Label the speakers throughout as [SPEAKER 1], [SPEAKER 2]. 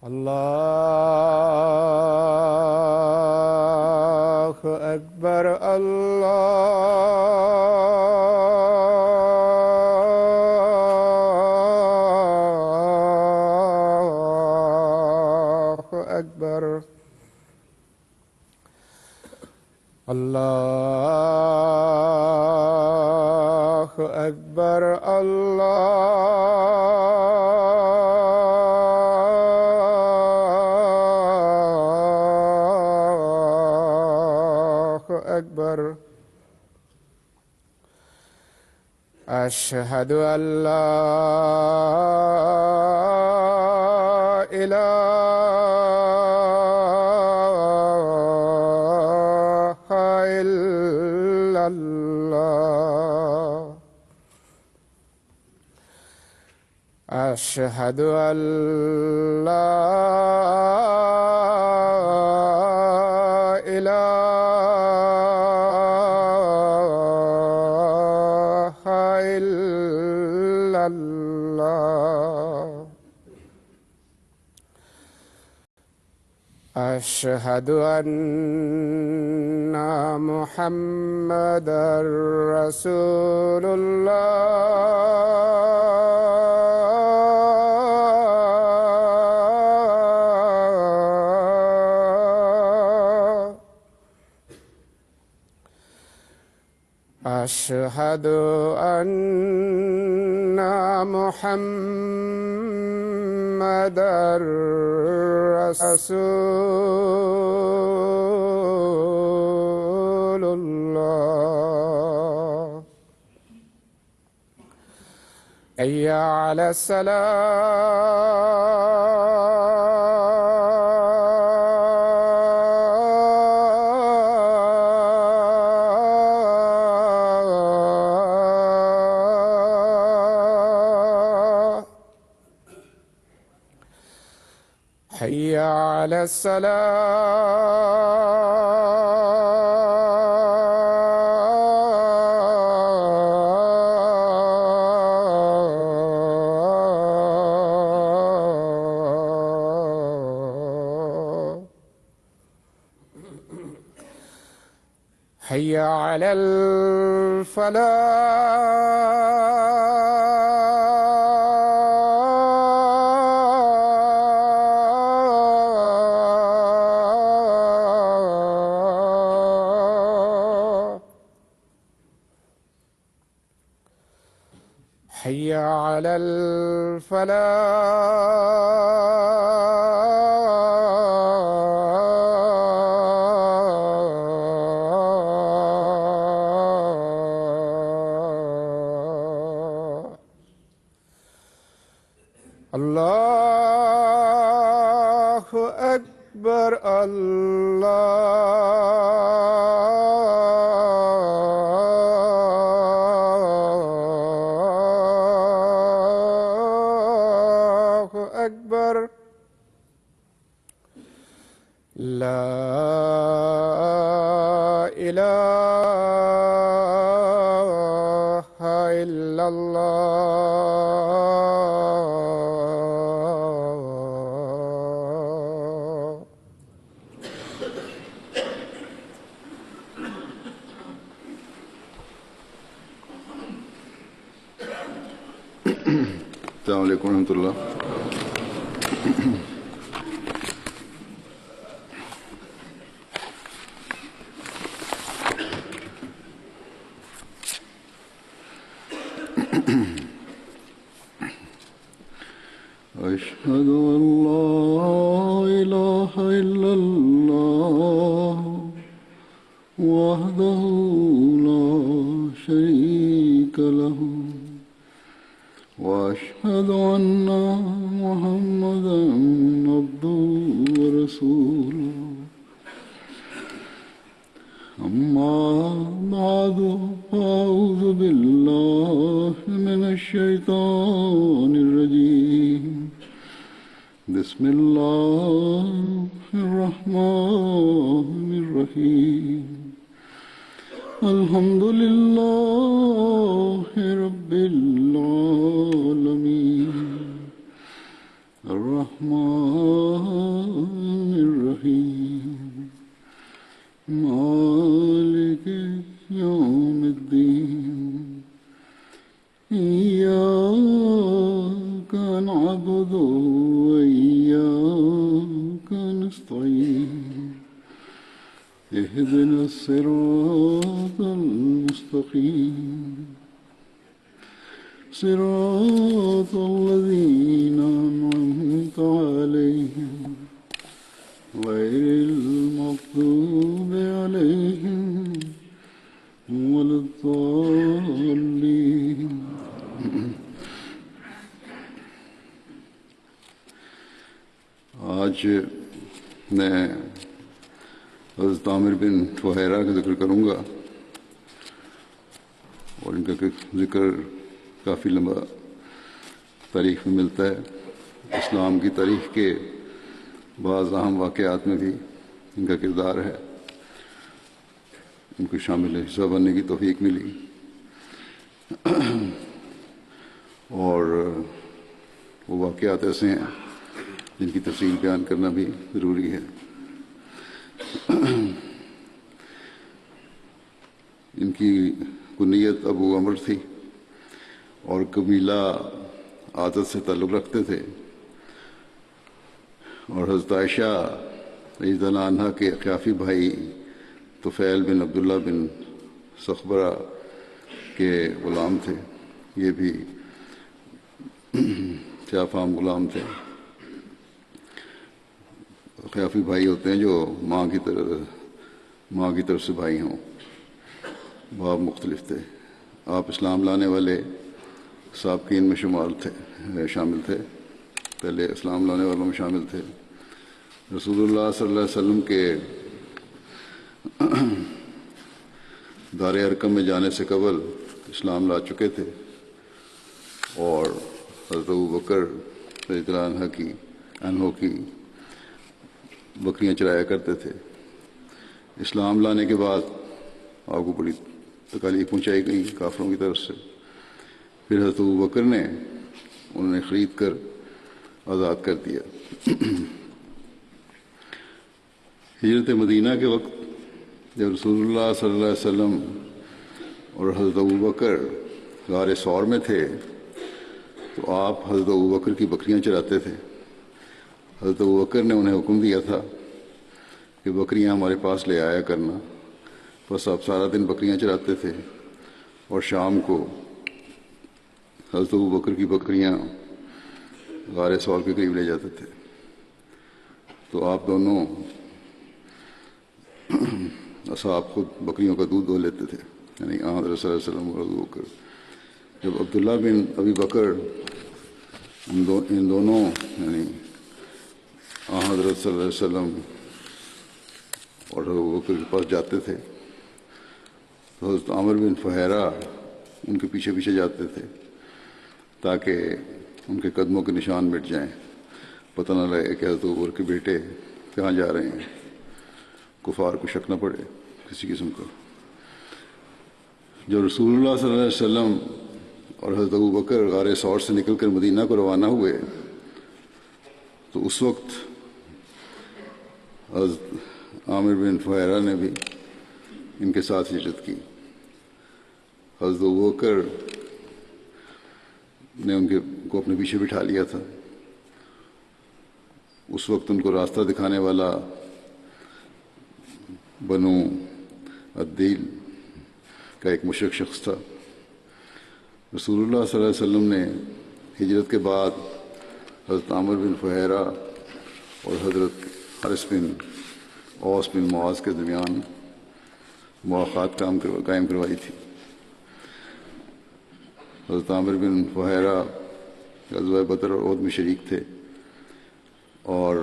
[SPEAKER 1] الله أكبر الله أكبر الله أكبر أكبر. أشهد أن لا إله إلا الله. أشهد أن لا إله إلا الله. أشهد أن محمدًا رسول الله. أشهد أن محمدًا رسول الله. حي على الصلاة. حي على الصلاة. حي على الفلاح. حي على الفلاح. الله أكبر الله أكبر. لا إله إلا الله.
[SPEAKER 2] السلام عليكم ورحمة الله. أشهد أن لا إله إلا الله وحده لا شريك له وأشهد أن محمدًا عبده ورسوله. أما بعد فأعوذ بالله من الشيطان الرجيم بسم الله الرحمن الرحيم الحمد لله رب العالمين الرحمن الرحيم مالك يوم الدين إياك نعبد وإياك نستعين اهدنا الصراط المستقيم صراط الذين أنعمت عليهم غير المغضوب عليهم ولا الضالين آج میں حضرت عامر بن فہیرہ کا ذکر کروں گا، اور ان کا ذکر کافی لمبا تاریخ میں ملتا ہے۔ اسلام کی تاریخ کے بعض اہم واقعات میں بھی ان کا کردار ہے، ان کو شامل حصہ بننے کی توفیق ملی، اور وہ واقعات ایسے ہیں جن کی تفصیل بیان کرنا بھی ضروری ہے۔ ان کی کنیت ابو عمر تھی اور قبیلہ عادت سے تعلق رکھتے تھے، اور حضرت عائشہ رضی اللہ عنہا کے اقیافی بھائی طفیل بن عبداللہ بن صخبرہ کے غلام تھے۔ یہ بھی سیاہ فام غلام تھے۔ اقیافی بھائی ہوتے ہیں جو ماں کی طرف سے بھائی ہوں، باب مختلف تھے۔ آپ اسلام لانے والے سابقین میں شامل تھے، پہلے اسلام لانے والوں میں شامل تھے۔ رسول اللہ صلی اللہ علیہ وسلم کے دار ارقم میں جانے سے قبل اسلام لا چکے تھے، اور حضرت ابوبکر رضی اللہ عنہ کی بکریاں چرایا کرتے تھے۔ اسلام لانے کے بعد آپ کو بڑی تکالیف پہنچائی گئی کافروں کی طرف سے۔ پھر حضرت ابوبکر نے انہوں نے خرید کر آزاد کر دیا۔ ہجرت مدینہ کے وقت جب رسول اللہ صلی اللہ علیہ وسلم اور حضرت ابوبکر غار ثور میں تھے تو آپ حضرت ابوبکر کی بکریاں چراتے تھے۔ حضرت ابوبکر نے انہیں حکم دیا تھا کہ بکریاں ہمارے پاس لے آیا کرنا، بس آپ سارا دن بکریاں چراتے تھے، اور شام کو حضرت ابوبکر کی بکریاں غار ثور کے قریب لے جاتے تھے۔ تو آپ دونوں اصحاب خود بکریوں کا دودھ دو لیتے تھے، یعنی حضرت صلی اللہ علیہ وسلم اور ابوبکر۔ جب عبداللہ بن ابی بکر ان دونوں یعنی حضرت صلی اللہ علیہ وسلم اور ابوبکر کے پاس جاتے تھے تو حضرت عامر بن فہیرہ ان کے پیچھے پیچھے جاتے تھے تاکہ ان کے قدموں کے نشان مٹ جائیں، پتہ نہ لگے کہ حضرت ابوبکر کے بیٹے کہاں جا رہے ہیں، کفار کو شک نہ پڑے کسی قسم کا۔ جب رسول اللہ صلی اللہ علیہ وسلم اور حضرت ابوبکر غار ثور سے نکل کر مدینہ کو روانہ ہوئے تو اس وقت حضرت عامر بن فہیرہ نے بھی ان کے ساتھ ہجرت کی۔ حضرت ابوبکر نے ان کو اپنے پیچھے بٹھا لیا تھا۔ اس وقت ان کو راستہ دکھانے والا بنو عدیل کا ایک مشرک شخص تھا۔ رسول اللہ صلی اللہ علیہ وسلم نے ہجرت کے بعد حضرت عامر بن فہیرہ اور حضرت حارث بن اوس بن معاذ کے درمیان مواخات قائم کروائی تھی۔ حضرت عامر بن فہیرہ غزوہ بدر اور احد میں شریک تھے، اور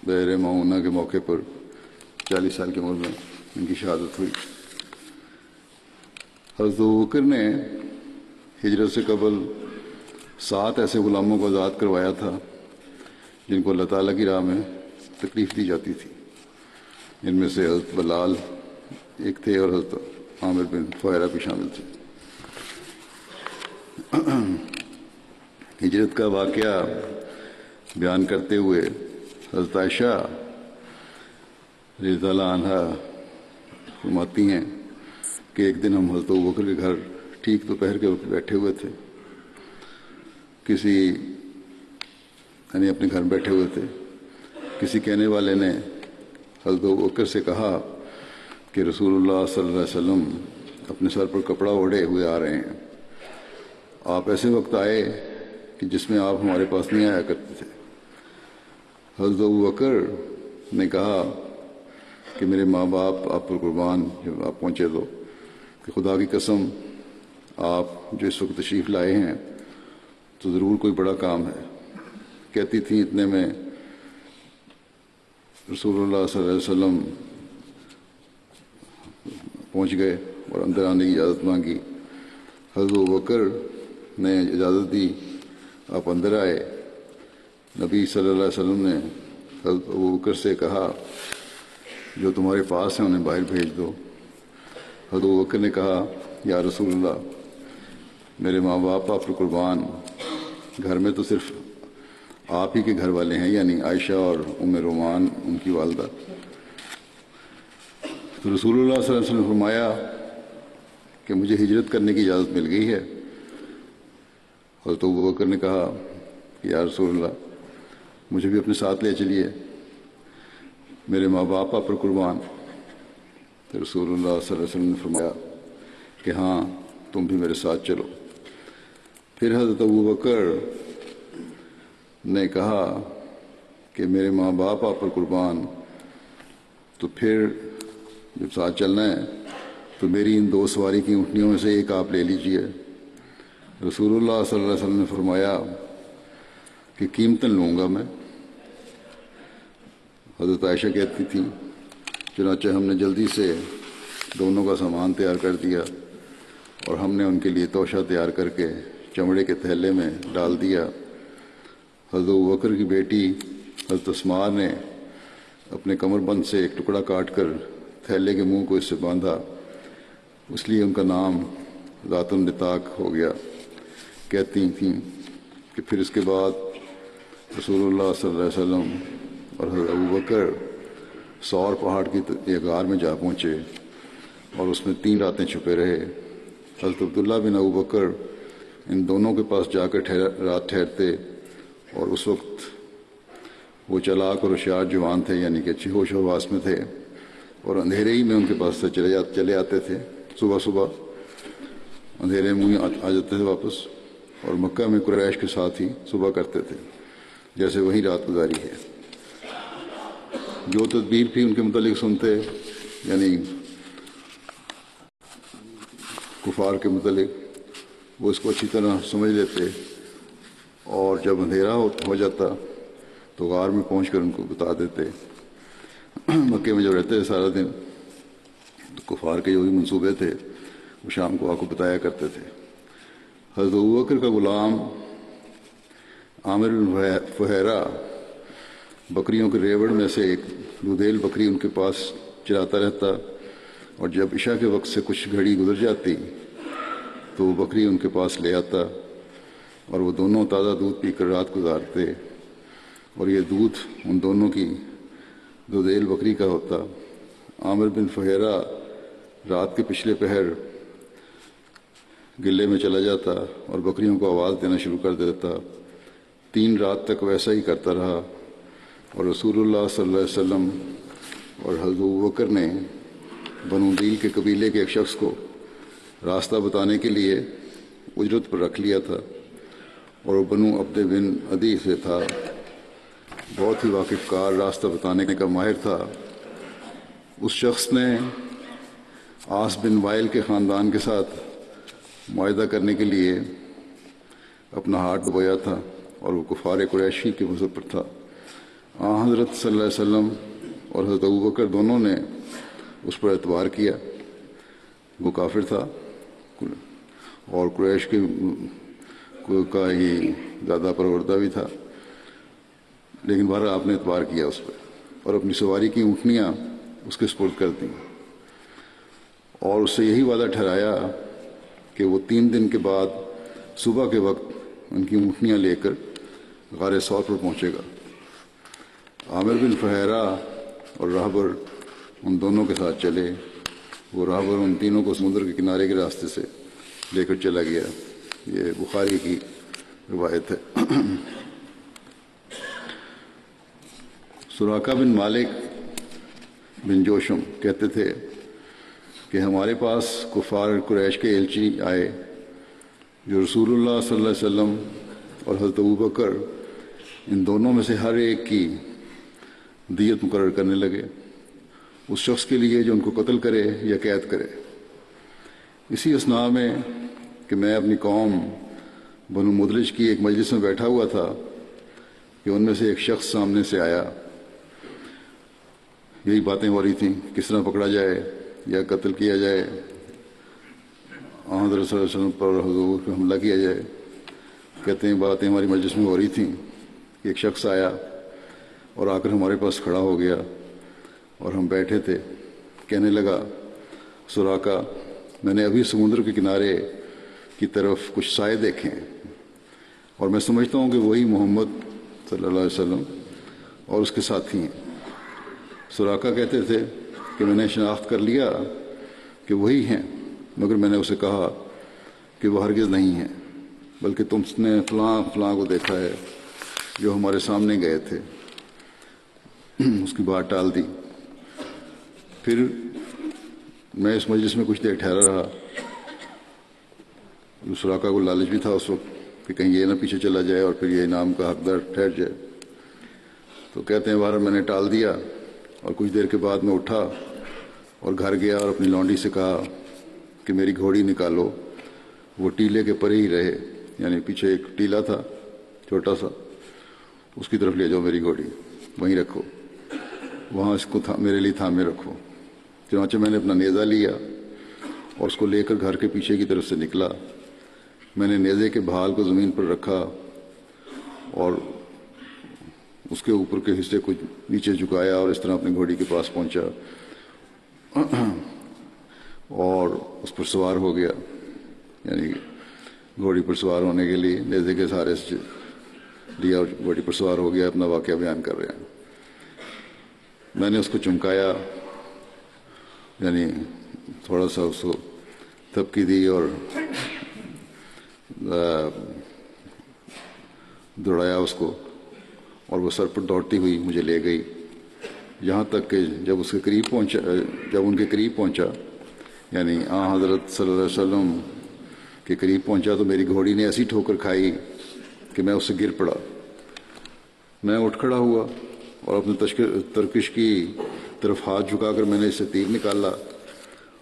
[SPEAKER 2] بحر معونہ کے موقع پر 40 سال کی عمر میں ان کی شہادت ہوئی۔ حضرت ابوبکر نے ہجرت سے قبل 7 ایسے غلاموں کو آزاد کروایا تھا جن کو اللہ تعالیٰ کی راہ میں تکلیف دی جاتی تھی۔ ان میں سے حضرت بلال ایک تھے اور حضرت عامر بن فہیرہ بھی شامل تھے۔ ہجرت کا واقعہ بیان کرتے ہوئے حضرت عائشہ رضی اللہ عنہا فرماتی ہیں کہ ایک دن ہم حضرت ابوبکر کے گھر ٹھیک دوپہر کے وقت بیٹھے ہوئے تھے، یعنی اپنے گھر بیٹھے ہوئے تھے، کسی کہنے والے نے حضرت ابوبکر سے کہا کہ رسول اللہ صلی اللہ علیہ وسلم اپنے سر پر کپڑا اوڑھے ہوئے آ رہے ہیں، آپ ایسے وقت آئے کہ جس میں آپ ہمارے پاس نہیں آیا کرتے تھے۔ حضرت ابوبکر نے کہا کہ میرے ماں باپ آپ پر قربان، جب آپ پہنچے کہ خدا کی قسم آپ جو اس وقت تشریف لائے ہیں تو ضرور کوئی بڑا کام ہے۔ کہتی تھیں اتنے میں رسول اللہ صلی اللہ علیہ وسلم پہنچ گئے اور اندر آنے کی اجازت مانگی۔ حضرت ابوبکر نے اجازت دی، آپ اندر آئے۔ نبی صلی اللہ علیہ وسلم نے حضرت ابوبکر سے کہا جو تمہارے پاس ہیں انہیں باہر بھیج دو۔ حضرت ابوبکر نے کہا یا رسول اللہ میرے ماں باپ آپ پر قربان، گھر میں تو صرف آپ ہی کے گھر والے ہیں، یعنی عائشہ اور ام رومان ان کی والدہ۔ تو رسول اللہ صلی اللہ علیہ وسلم نے فرمایا کہ مجھے ہجرت کرنے کی اجازت مل گئی ہے۔ حضرت ابوبکر نے کہا کہ یا رسول اللہ مجھے بھی اپنے ساتھ لے چلیے، میرے ماں باپ آپ پر قربان۔ تو رسول اللہ صلی اللہ علیہ وسلم نے فرمایا کہ ہاں تم بھی میرے ساتھ چلو۔ پھر حضرت ابوبکر نے کہا کہ میرے ماں باپ آپ پر قربان، تو پھر جب ساتھ چلنا ہے تو میری ان 2 سواری کی اونٹنیوں میں سے ایک آپ لے لیجئے۔ رسول اللہ صلی اللہ علیہ وسلم نے فرمایا کہ قیمتاً لوں گا میں۔ حضرت عائشہ کہتی تھیں چنانچہ ہم نے جلدی سے دونوں کا سامان تیار کر دیا اور ہم نے ان کے لیے توشہ تیار کر کے چمڑے کے تھیلے میں ڈال دیا۔ حضرت ابوبکر کی بیٹی حضرت اسماء نے اپنے کمر بند سے ایک ٹکڑا کاٹ کر تھیلے کے منہ کو اس سے باندھا، اس لیے ان کا نام ذات النطاق ہو گیا۔ کہتی تھیں کہ پھر اس کے بعد رسول اللہ صلی اللہ علیہ وسلم اور حضرت ابوبکر سور پہاڑ کی ایک غار میں جا پہنچے اور اس میں 3 راتیں چھپے رہے۔ حضرت عبداللہ بن ابوبکر ان دونوں کے پاس جا کر رات ٹھہرتے، اور اس وقت وہ چالاک اور ہوشیار جوان تھے، یعنی کہ اچھی ہوش و حواس میں تھے، اور اندھیرے ہی میں ان کے پاس سے چلے آتے تھے۔ صبح اندھیرے میں آ جاتے تھے واپس، اور مکہ میں قریش کے ساتھ ہی صبح کرتے تھے، جیسے وہیں رات گزاری ہے۔ جو تدبیر بھی ان کے متعلق سنتے، یعنی کفار کے متعلق، وہ اس کو اچھی طرح سمجھ لیتے، اور جب اندھیرا ہو جاتا تو غار میں پہنچ کر ان کو بتا دیتے۔ مکے میں جب رہتے تھے سارا دن تو کفار کے جو بھی منصوبے تھے وہ شام کو آپ کو بتایا کرتے تھے۔ حضرت ابوبکر کا غلام عامر بن فہیرہ بکریوں کے ریوڑ میں سے ایک دودیل بکری ان کے پاس چراتا رہتا، اور جب عشاء کے وقت سے کچھ گھڑی گزر جاتی تو وہ بکری ان کے پاس لے آتا، اور وہ دونوں تازہ دودھ پی کر رات گزارتے، اور یہ دودھ ان دونوں کی دودیل بکری کا ہوتا۔ عامر بن فہیرہ رات کے پچھلے پہر گلے میں چلا جاتا اور بکریوں کو آواز دینا شروع کر دیتا۔ 3 رات تک ویسا ہی کرتا رہا، اور رسول اللہ صلی اللہ علیہ وسلم اور حضرت ابوبکر نے بنو دیل کے قبیلے کے ایک شخص کو راستہ بتانے کے لیے اجرت پر رکھ لیا تھا، اور وہ بنو عبد بن عدی سے تھا۔ بہت ہی واقف کار، راستہ بتانے کا ماہر تھا۔ اس شخص نے عاص بن وائل کے خاندان کے ساتھ معاہدہ کرنے کے لیے اپنا ہاتھ ڈبویا تھا، اور وہ کفار قریشی کے مذہب پر تھا۔ حضرت صلی اللہ علیہ وسلم اور حضرت ابوبکر دونوں نے اس پر اعتبار کیا. وہ کافر تھا اور قریش کا ہی زیادہ پروردہ بھی تھا، لیکن بہرحال آپ نے اعتبار کیا اس پر اور اپنی سواری کی اونٹنیاں اس کے سپرد کر دیں، اور اس سے یہی وعدہ ٹھہرایا کہ وہ 3 دن کے بعد صبح کے وقت ان کی اونٹنیاں لے کر غار ثور پر پہنچے گا. عامر بن فہیرہ اور راہبر ان دونوں کے ساتھ چلے. وہ راہبر ان تینوں کو سمندر کے کنارے کے راستے سے لے کر چلا گیا. یہ بخاری کی روایت ہے. سراقہ بن مالک بن جوشم کہتے تھے کہ ہمارے پاس کفار قریش کے ایلچی آئے جو رسول اللہ صلی اللہ علیہ وسلم اور حضرت ابوبکر ان دونوں میں سے ہر ایک کی دیت مقرر کرنے لگے اس شخص کے لیے جو ان کو قتل کرے یا قید کرے. اسی اثناء میں کہ میں اپنی قوم بنو مدلج کی ایک مجلس میں بیٹھا ہوا تھا کہ ان میں سے ایک شخص سامنے سے آیا. یہی باتیں ہو رہی تھیں کس طرح پکڑا جائے یا قتل کیا جائے، حضرت صلی اللہ علیہ وسلم پر حضور پہ حملہ کیا جائے. کہتے ہیں باتیں ہماری مجلس میں ہو رہی تھیں کہ ایک شخص آیا اور آ کر ہمارے پاس کھڑا ہو گیا اور ہم بیٹھے تھے. کہنے لگا سراقہ میں نے ابھی سمندر کے کنارے کی طرف کچھ سائے دیکھے ہیں اور میں سمجھتا ہوں کہ وہی محمد صلی اللہ علیہ وسلم اور اس کے ساتھی ہیں. سراقہ کہتے تھے کہ میں نے شناخت کر لیا کہ وہی ہیں، مگر میں نے اسے کہا کہ وہ ہرگز نہیں ہیں بلکہ تم نے فلاں فلاں کو دیکھا ہے جو ہمارے سامنے گئے تھے. اس کی بات ٹال دی. پھر میں اس مجلس میں کچھ دیر ٹھہرا رہا. سراقہ کو لالچ بھی تھا اس وقت کہ کہیں یہ نہ پیچھے چلا جائے اور پھر یہ انعام کا حقدار ٹھہر جائے. تو کہتے ہیں بہرحال میں نے ٹال دیا اور کچھ دیر کے بعد میں اٹھا اور گھر گیا اور اپنی لونڈی سے کہا کہ میری گھوڑی نکالو. وہ ٹیلے کے پرے ہی رہے، یعنی پیچھے ایک ٹیلا تھا چھوٹا سا، اس کی طرف لے جاؤ میری گھوڑی، وہیں رکھو، وہاں اس کو میرے لیے تھامے رکھو. چنانچہ میں نے اپنا نیزہ لیا اور اس کو لے کر گھر کے پیچھے کی طرف سے نکلا. میں نے نیزے کے بھال کو زمین پر رکھا اور اس کے اوپر کے حصے کو نیچے جھکایا اور اس طرح اپنی گھوڑی کے پاس پہنچا اور اس پر سوار ہو گیا. یعنی گھوڑی پر سوار ہونے کے لیے نیزے کے سہارے سے لیا اور گھوڑی پر سوار ہو گیا. اپنا واقعہ بیان کر رہے ہیں. میں نے اس کو چمکایا، یعنی تھوڑا سا اس کو تھپکی دی اور دوڑایا اس کو، اور وہ سر پر دوڑتی ہوئی مجھے لے گئی. یہاں تک کہ جب اس کے قریب پہنچا، جب ان کے قریب پہنچا، یعنی حضرت صلی اللہ علیہ وسلم کے قریب پہنچا، تو میری گھوڑی نے ایسی ٹھوکر کھائی کہ میں اس سے گر پڑا. میں اٹھ کھڑا ہوا اور اپنے ترکش کی طرف ہاتھ جھکا کر میں نے اس سے تیر نکالا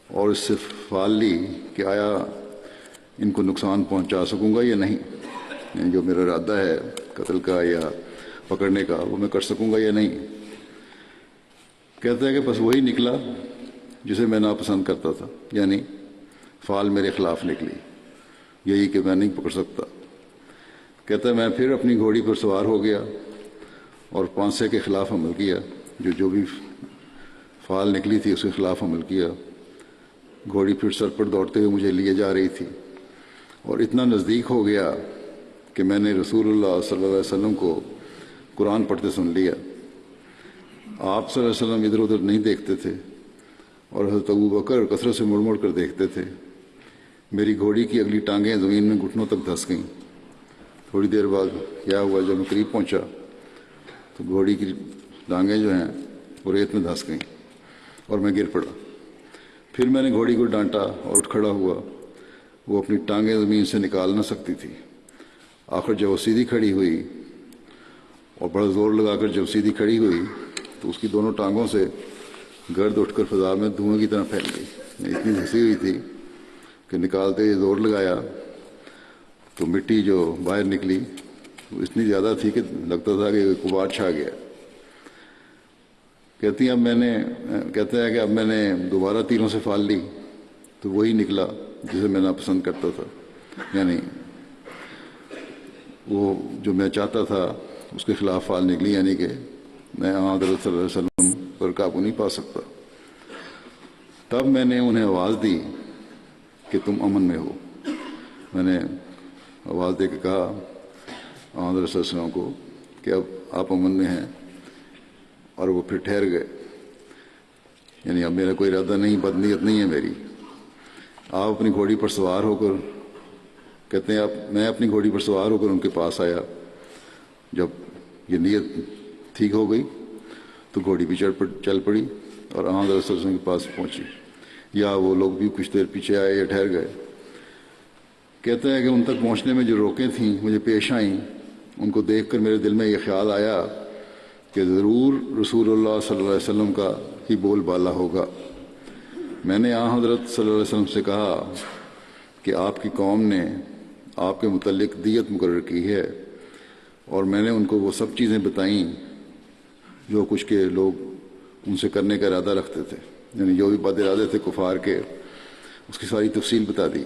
[SPEAKER 2] اور اس سے فال لی کہ آیا ان کو نقصان پہنچا سکوں گا یا نہیں، یعنی جو میرا ارادہ ہے قتل کا یا پکڑنے کا وہ میں کر سکوں گا یا نہیں. کہتا ہے کہ بس وہی نکلا جسے میں ناپسند کرتا تھا، یعنی فال میرے خلاف نکلی، یہی کہ میں نہیں پکڑ سکتا. کہتا ہے میں پھر اپنی گھوڑی پر سوار ہو گیا اور پانسے کے خلاف عمل کیا، جو بھی فال نکلی تھی اس کے خلاف عمل کیا. گھوڑی پھر سر پر دوڑتے ہوئے مجھے لیے جا رہی تھی اور اتنا نزدیک ہو گیا کہ میں نے رسول اللہ صلی اللہ علیہ وسلم کو قرآن پڑھتے سن لیا. آپ صلی اللہ علیہ وسلم ادھر ادھر نہیں دیکھتے تھے اور حضرت ابوبکر کثرت سے مڑ مڑ کر دیکھتے تھے. میری گھوڑی کی اگلی ٹانگیں زمین میں گھٹنوں تک دھس گئیں. تھوڑی دیر بعد کیا ہوا، جب میں قریب پہنچا تو گھوڑی کی ٹانگیں جو ہیں وہ ریت میں دھس گئیں اور میں گر پڑا. پھر میں نے گھوڑی کو ڈانٹا اور اٹھ کھڑا ہوا. وہ اپنی ٹانگیں زمین سے نکال نہ سکتی تھی. آخر جب وہ سیدھی کھڑی ہوئی اور بڑا زور لگا کر جب سیدھی کھڑی ہوئی تو اس کی دونوں ٹانگوں سے گرد اٹھ کر فضا میں دھوئیں کی طرح پھیل گئی. اتنی دھسی ہوئی تھی کہ نکالتے ہی زور لگایا تو مٹی جو باہر نکلی وہ اتنی زیادہ تھی کہ لگتا تھا کہ غبار چھا گیا. کہتے ہیں کہ اب میں نے دوبارہ تیروں سے فال لی تو وہی نکلا جسے میں ناپسند کرتا تھا، یعنی وہ جو میں چاہتا تھا اس کے خلاف فال نکلی، یعنی کہ میں حضرت صلی اللہ علیہ وسلم پر قابو نہیں پا سکتا۔ تب میں نے انہیں آواز دی کہ تم امن میں ہو۔ میں نے آواز دے کے کہا حضرت صلی اللہ علیہ وسلم کو کہ اب آپ امن میں ہیں، اور وہ پھر ٹھہر گئے، یعنی اب میرا کوئی ارادہ نہیں، بدنیت نہیں ہے میری۔ آپ اپنی گھوڑی پر سوار ہو کر، کہتے ہیں میں اپنی گھوڑی پر سوار ہو کر ان کے پاس آیا۔ جب یہ نیت ٹھیک ہو گئی تو گھوڑی بھی چل پڑی اور حضرت صلی اللہ علیہ وسلم کے پاس پہنچی، یا وہ لوگ بھی کچھ دیر پیچھے آئے یا ٹھہر گئے۔ کہتے ہیں کہ ان تک پہنچنے میں جو روکیں تھیں مجھے پیش آئیں، ان کو دیکھ کر میرے دل میں یہ خیال آیا کہ ضرور رسول اللہ صلی اللہ علیہ وسلم کا ہی بول بالا ہوگا۔ میں نے حضرت صلی اللہ علیہ وسلم سے کہا کہ آپ کی قوم نے آپ کے متعلق دیت مقرر کی ہے، اور میں نے ان کو وہ سب چیزیں بتائیں جو کچھ کے لوگ ان سے کرنے کا ارادہ رکھتے تھے، یعنی جو بھی بد ارادے تھے کفار کے، اس کی ساری تفصیل بتا دی۔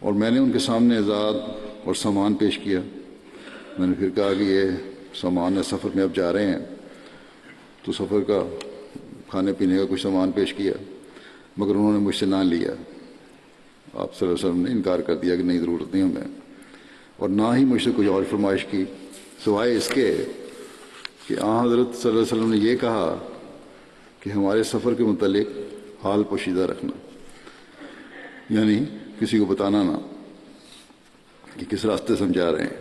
[SPEAKER 2] اور میں نے ان کے سامنے اعزاز اور سامان پیش کیا۔ میں نے پھر کہا کہ یہ سامان ہے، سفر میں اب جا رہے ہیں، تو سفر کا کھانے پینے کا کچھ سامان پیش کیا، مگر انہوں نے مجھ سے نہ لیا۔ آپ صلی اللہ علیہ وسلم نے انکار کر دیا کہ نہیں، ضرورت نہیں ہمیں، اور نہ ہی مجھ سے کوئی اور فرمائش کی سوائے اس کے کہ حضرت صلی اللہ علیہ وسلم نے یہ کہا کہ ہمارے سفر کے متعلق حال پوشیدہ رکھنا، یعنی کسی کو بتانا نہ کہ کس راستے سے ہم جا رہے ہیں۔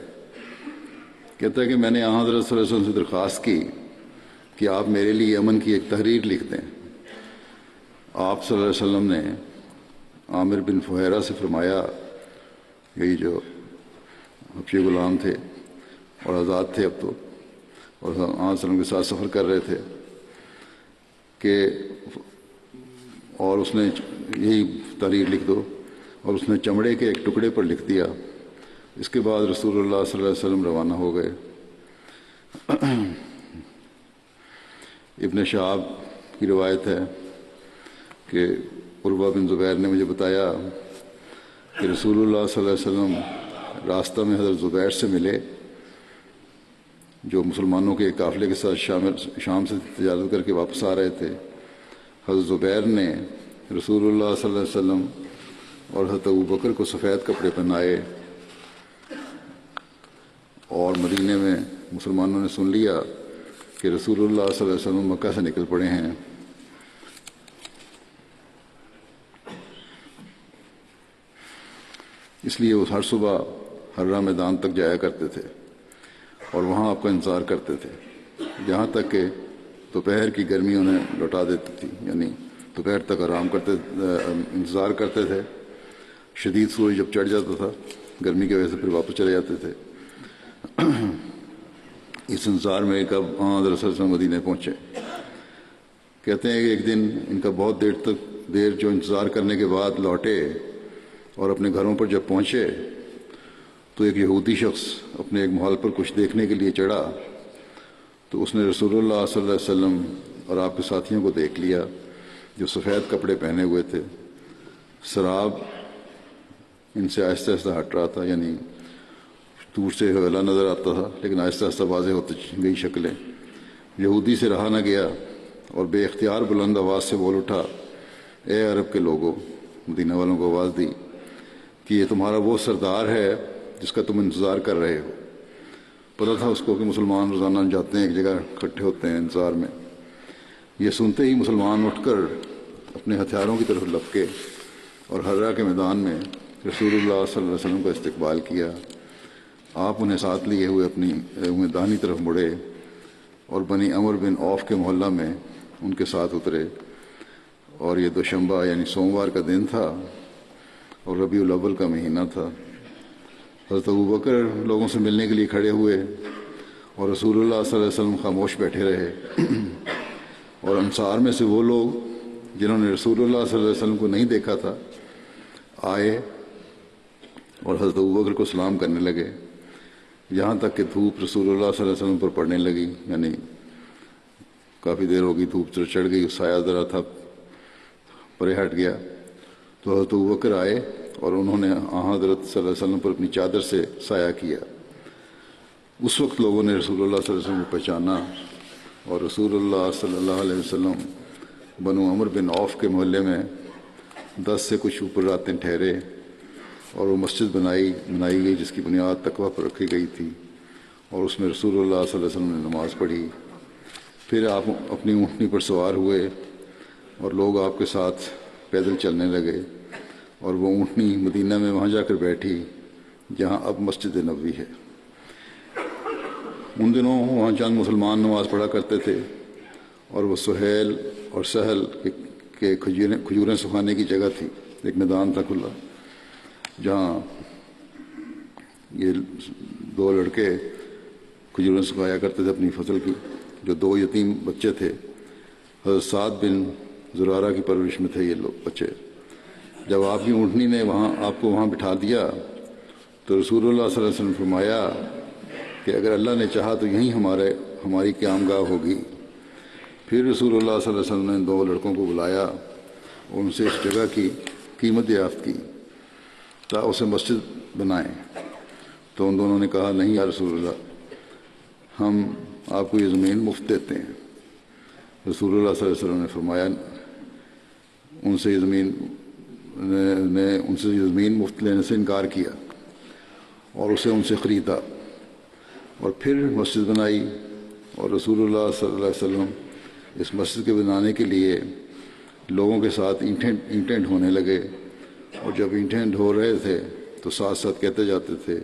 [SPEAKER 2] کہتا ہے کہ میں نے حضرت صلی اللہ علیہ وسلم سے درخواست کی کہ آپ میرے لیے امن کی ایک تحریر لکھ دیں۔ آپ صلی اللہ علیہ وسلم نے عامر بن فہیرہ سے فرمایا، یہی جو حبشی غلام تھے اور آزاد تھے اب تو، اور آپ صلی اللہ علیہ وسلم کے ساتھ سفر کر رہے تھے، کہ اور اس نے یہی تحریر لکھ دو، اور اس نے چمڑے کے ایک ٹکڑے پر لکھ دیا۔ اس کے بعد رسول اللہ صلی اللہ علیہ وسلم روانہ ہو گئے۔ ابن شہاب کی روایت ہے کہ عروہ بن زبیر نے مجھے بتایا کہ رسول اللہ صلی اللہ علیہ وسلم راستہ میں حضرت زبیر سے ملے، جو مسلمانوں کے قافلے کے ساتھ شام سے تجارت کر کے واپس آ رہے تھے۔ حضرت زبیر نے رسول اللہ صلی اللہ علیہ وسلم اور حضرت ابوبکر کو سفید کپڑے پہنائے، اور مدینے میں مسلمانوں نے سن لیا کہ رسول اللہ صلی اللہ علیہ وسلم مکہ سے نکل پڑے ہیں۔ اس لیے وہ ہر صبح حرہ میدان تک جایا کرتے تھے اور وہاں آپ کا انتظار کرتے تھے، جہاں تک کہ دوپہر کی گرمی انہیں لوٹا دیتی تھی، یعنی دوپہر تک آرام کرتے، انتظار کرتے تھے۔ شدید سورج جب چڑھ جاتا تھا گرمی کی وجہ سے، پھر واپس چلے جاتے تھے۔ اس انتظار میں کب حضرت صلی اللہ علیہ وسلم مدینے پہنچے۔ کہتے ہیں کہ ایک دن ان کا بہت دیر جو انتظار کرنے کے بعد لوٹے اور اپنے گھروں پر جب پہنچے تو ایک یہودی شخص اپنے ایک محل پر کچھ دیکھنے کے لیے چڑھا، تو اس نے رسول اللہ صلی اللہ علیہ وسلم اور آپ کے ساتھیوں کو دیکھ لیا جو سفید کپڑے پہنے ہوئے تھے۔ سراب ان سے آہستہ آہستہ ہٹ رہا تھا، یعنی دور سے حوالہ نظر آتا تھا لیکن آہستہ آہستہ واضح ہوتی گئی شکلیں۔ یہودی سے رہا نہ گیا اور بے اختیار بلند آواز سے بول اٹھا، اے عرب کے لوگوں، مدینہ والوں کو آواز دی کہ یہ تمہارا وہ سردار ہے جس کا تم انتظار کر رہے ہو۔ پتہ تھا اس کو کہ مسلمان روزانہ جاتے ہیں، ایک جگہ اکٹھے ہوتے ہیں انتظار میں۔ یہ سنتے ہی مسلمان اٹھ کر اپنے ہتھیاروں کی طرف لپکے اور حرہ کے میدان میں رسول اللہ صلی اللہ علیہ وسلم کا استقبال کیا۔ آپ انہیں ساتھ لیے ہوئے اپنی داہنی طرف مڑے اور بنی عمر بن عوف کے محلہ میں ان کے ساتھ اترے، اور یہ دوشنبہ یعنی سوموار کا دن تھا اور ربیع الاول کا مہینہ تھا۔ حضرت ابوبکر لوگوں سے ملنے کے لیے کھڑے ہوئے اور رسول اللہ صلی اللہ علیہ وسلم خاموش بیٹھے رہے، اور انصار میں سے وہ لوگ جنہوں نے رسول اللہ صلی اللہ علیہ وسلم کو نہیں دیکھا تھا آئے اور حضرت ابوبکر کو سلام کرنے لگے، یہاں تک کہ دھوپ رسول اللہ صلی اللہ علیہ وسلم پر پڑنے لگی، یعنی کافی دیر ہوگی، دھوپ چڑھ گئی، سایہ ذرا تھا پرے ہٹ گیا، تو حضرت ابوبکر آئے اور انہوں نے حضرت صلی اللہ علیہ وسلم پر اپنی چادر سے سایہ کیا۔ اس وقت لوگوں نے رسول اللہ صلی اللہ علیہ وسلم کو پہچانا، اور رسول اللہ صلی اللہ علیہ وسلم بنو عمر بن عوف کے محلے میں 10 سے کچھ اوپر راتیں ٹھہرے، اور وہ مسجد بنائی گئی جس کی بنیاد تقویٰ پر رکھی گئی تھی، اور اس میں رسول اللہ صلی اللہ علیہ وسلم نے نماز پڑھی۔ پھر آپ اپنی اونٹنی پر سوار ہوئے اور لوگ آپ کے ساتھ پیدل چلنے لگے، اور وہ اونٹنی مدینہ میں وہاں جا کر بیٹھی جہاں اب مسجد نبوی ہے۔ ان دنوں وہاں چند مسلمان نماز پڑھا کرتے تھے، اور وہ سہیل اور سہل کے کھجوریں سکھانے کی جگہ تھی، ایک میدان تھا کھلا جہاں یہ 2 لڑکے کھجوریں سکھایا کرتے تھے اپنی فصل کی، جو 2 یتیم بچے تھے۔ حضرت سعد بن زرارہ کی پرورش میں تھے یہ لوگ بچے۔ جب آپ کی اونٹنی نے آپ کو وہاں بٹھا دیا تو رسول اللہ صلی اللہ علیہ وسلم نے فرمایا کہ اگر اللہ نے چاہا تو یہیں ہماری قیام گاہ ہوگی۔ پھر رسول اللہ صلی اللہ علیہ وسلم نے 2 لڑکوں کو بلایا اور ان سے اس جگہ کی قیمت دریافت کی تا اسے مسجد بنائیں، تو ان دونوں نے کہا نہیں یا رسول اللہ، ہم آپ کو یہ زمین مفت دیتے ہیں۔ رسول اللہ صلی اللہ علیہ وسلم نے فرمایا ان سے یہ زمین مفت لینے سے انکار کیا اور اسے ان سے خریدا، اور پھر مسجد بنائی، اور رسول اللہ صلی اللہ علیہ وسلم اس مسجد کے بنانے کے لیے لوگوں کے ساتھ اینٹیں ڈھونے لگے، اور جب اینٹیں ڈھو رہے تھے تو ساتھ ساتھ کہتے جاتے تھے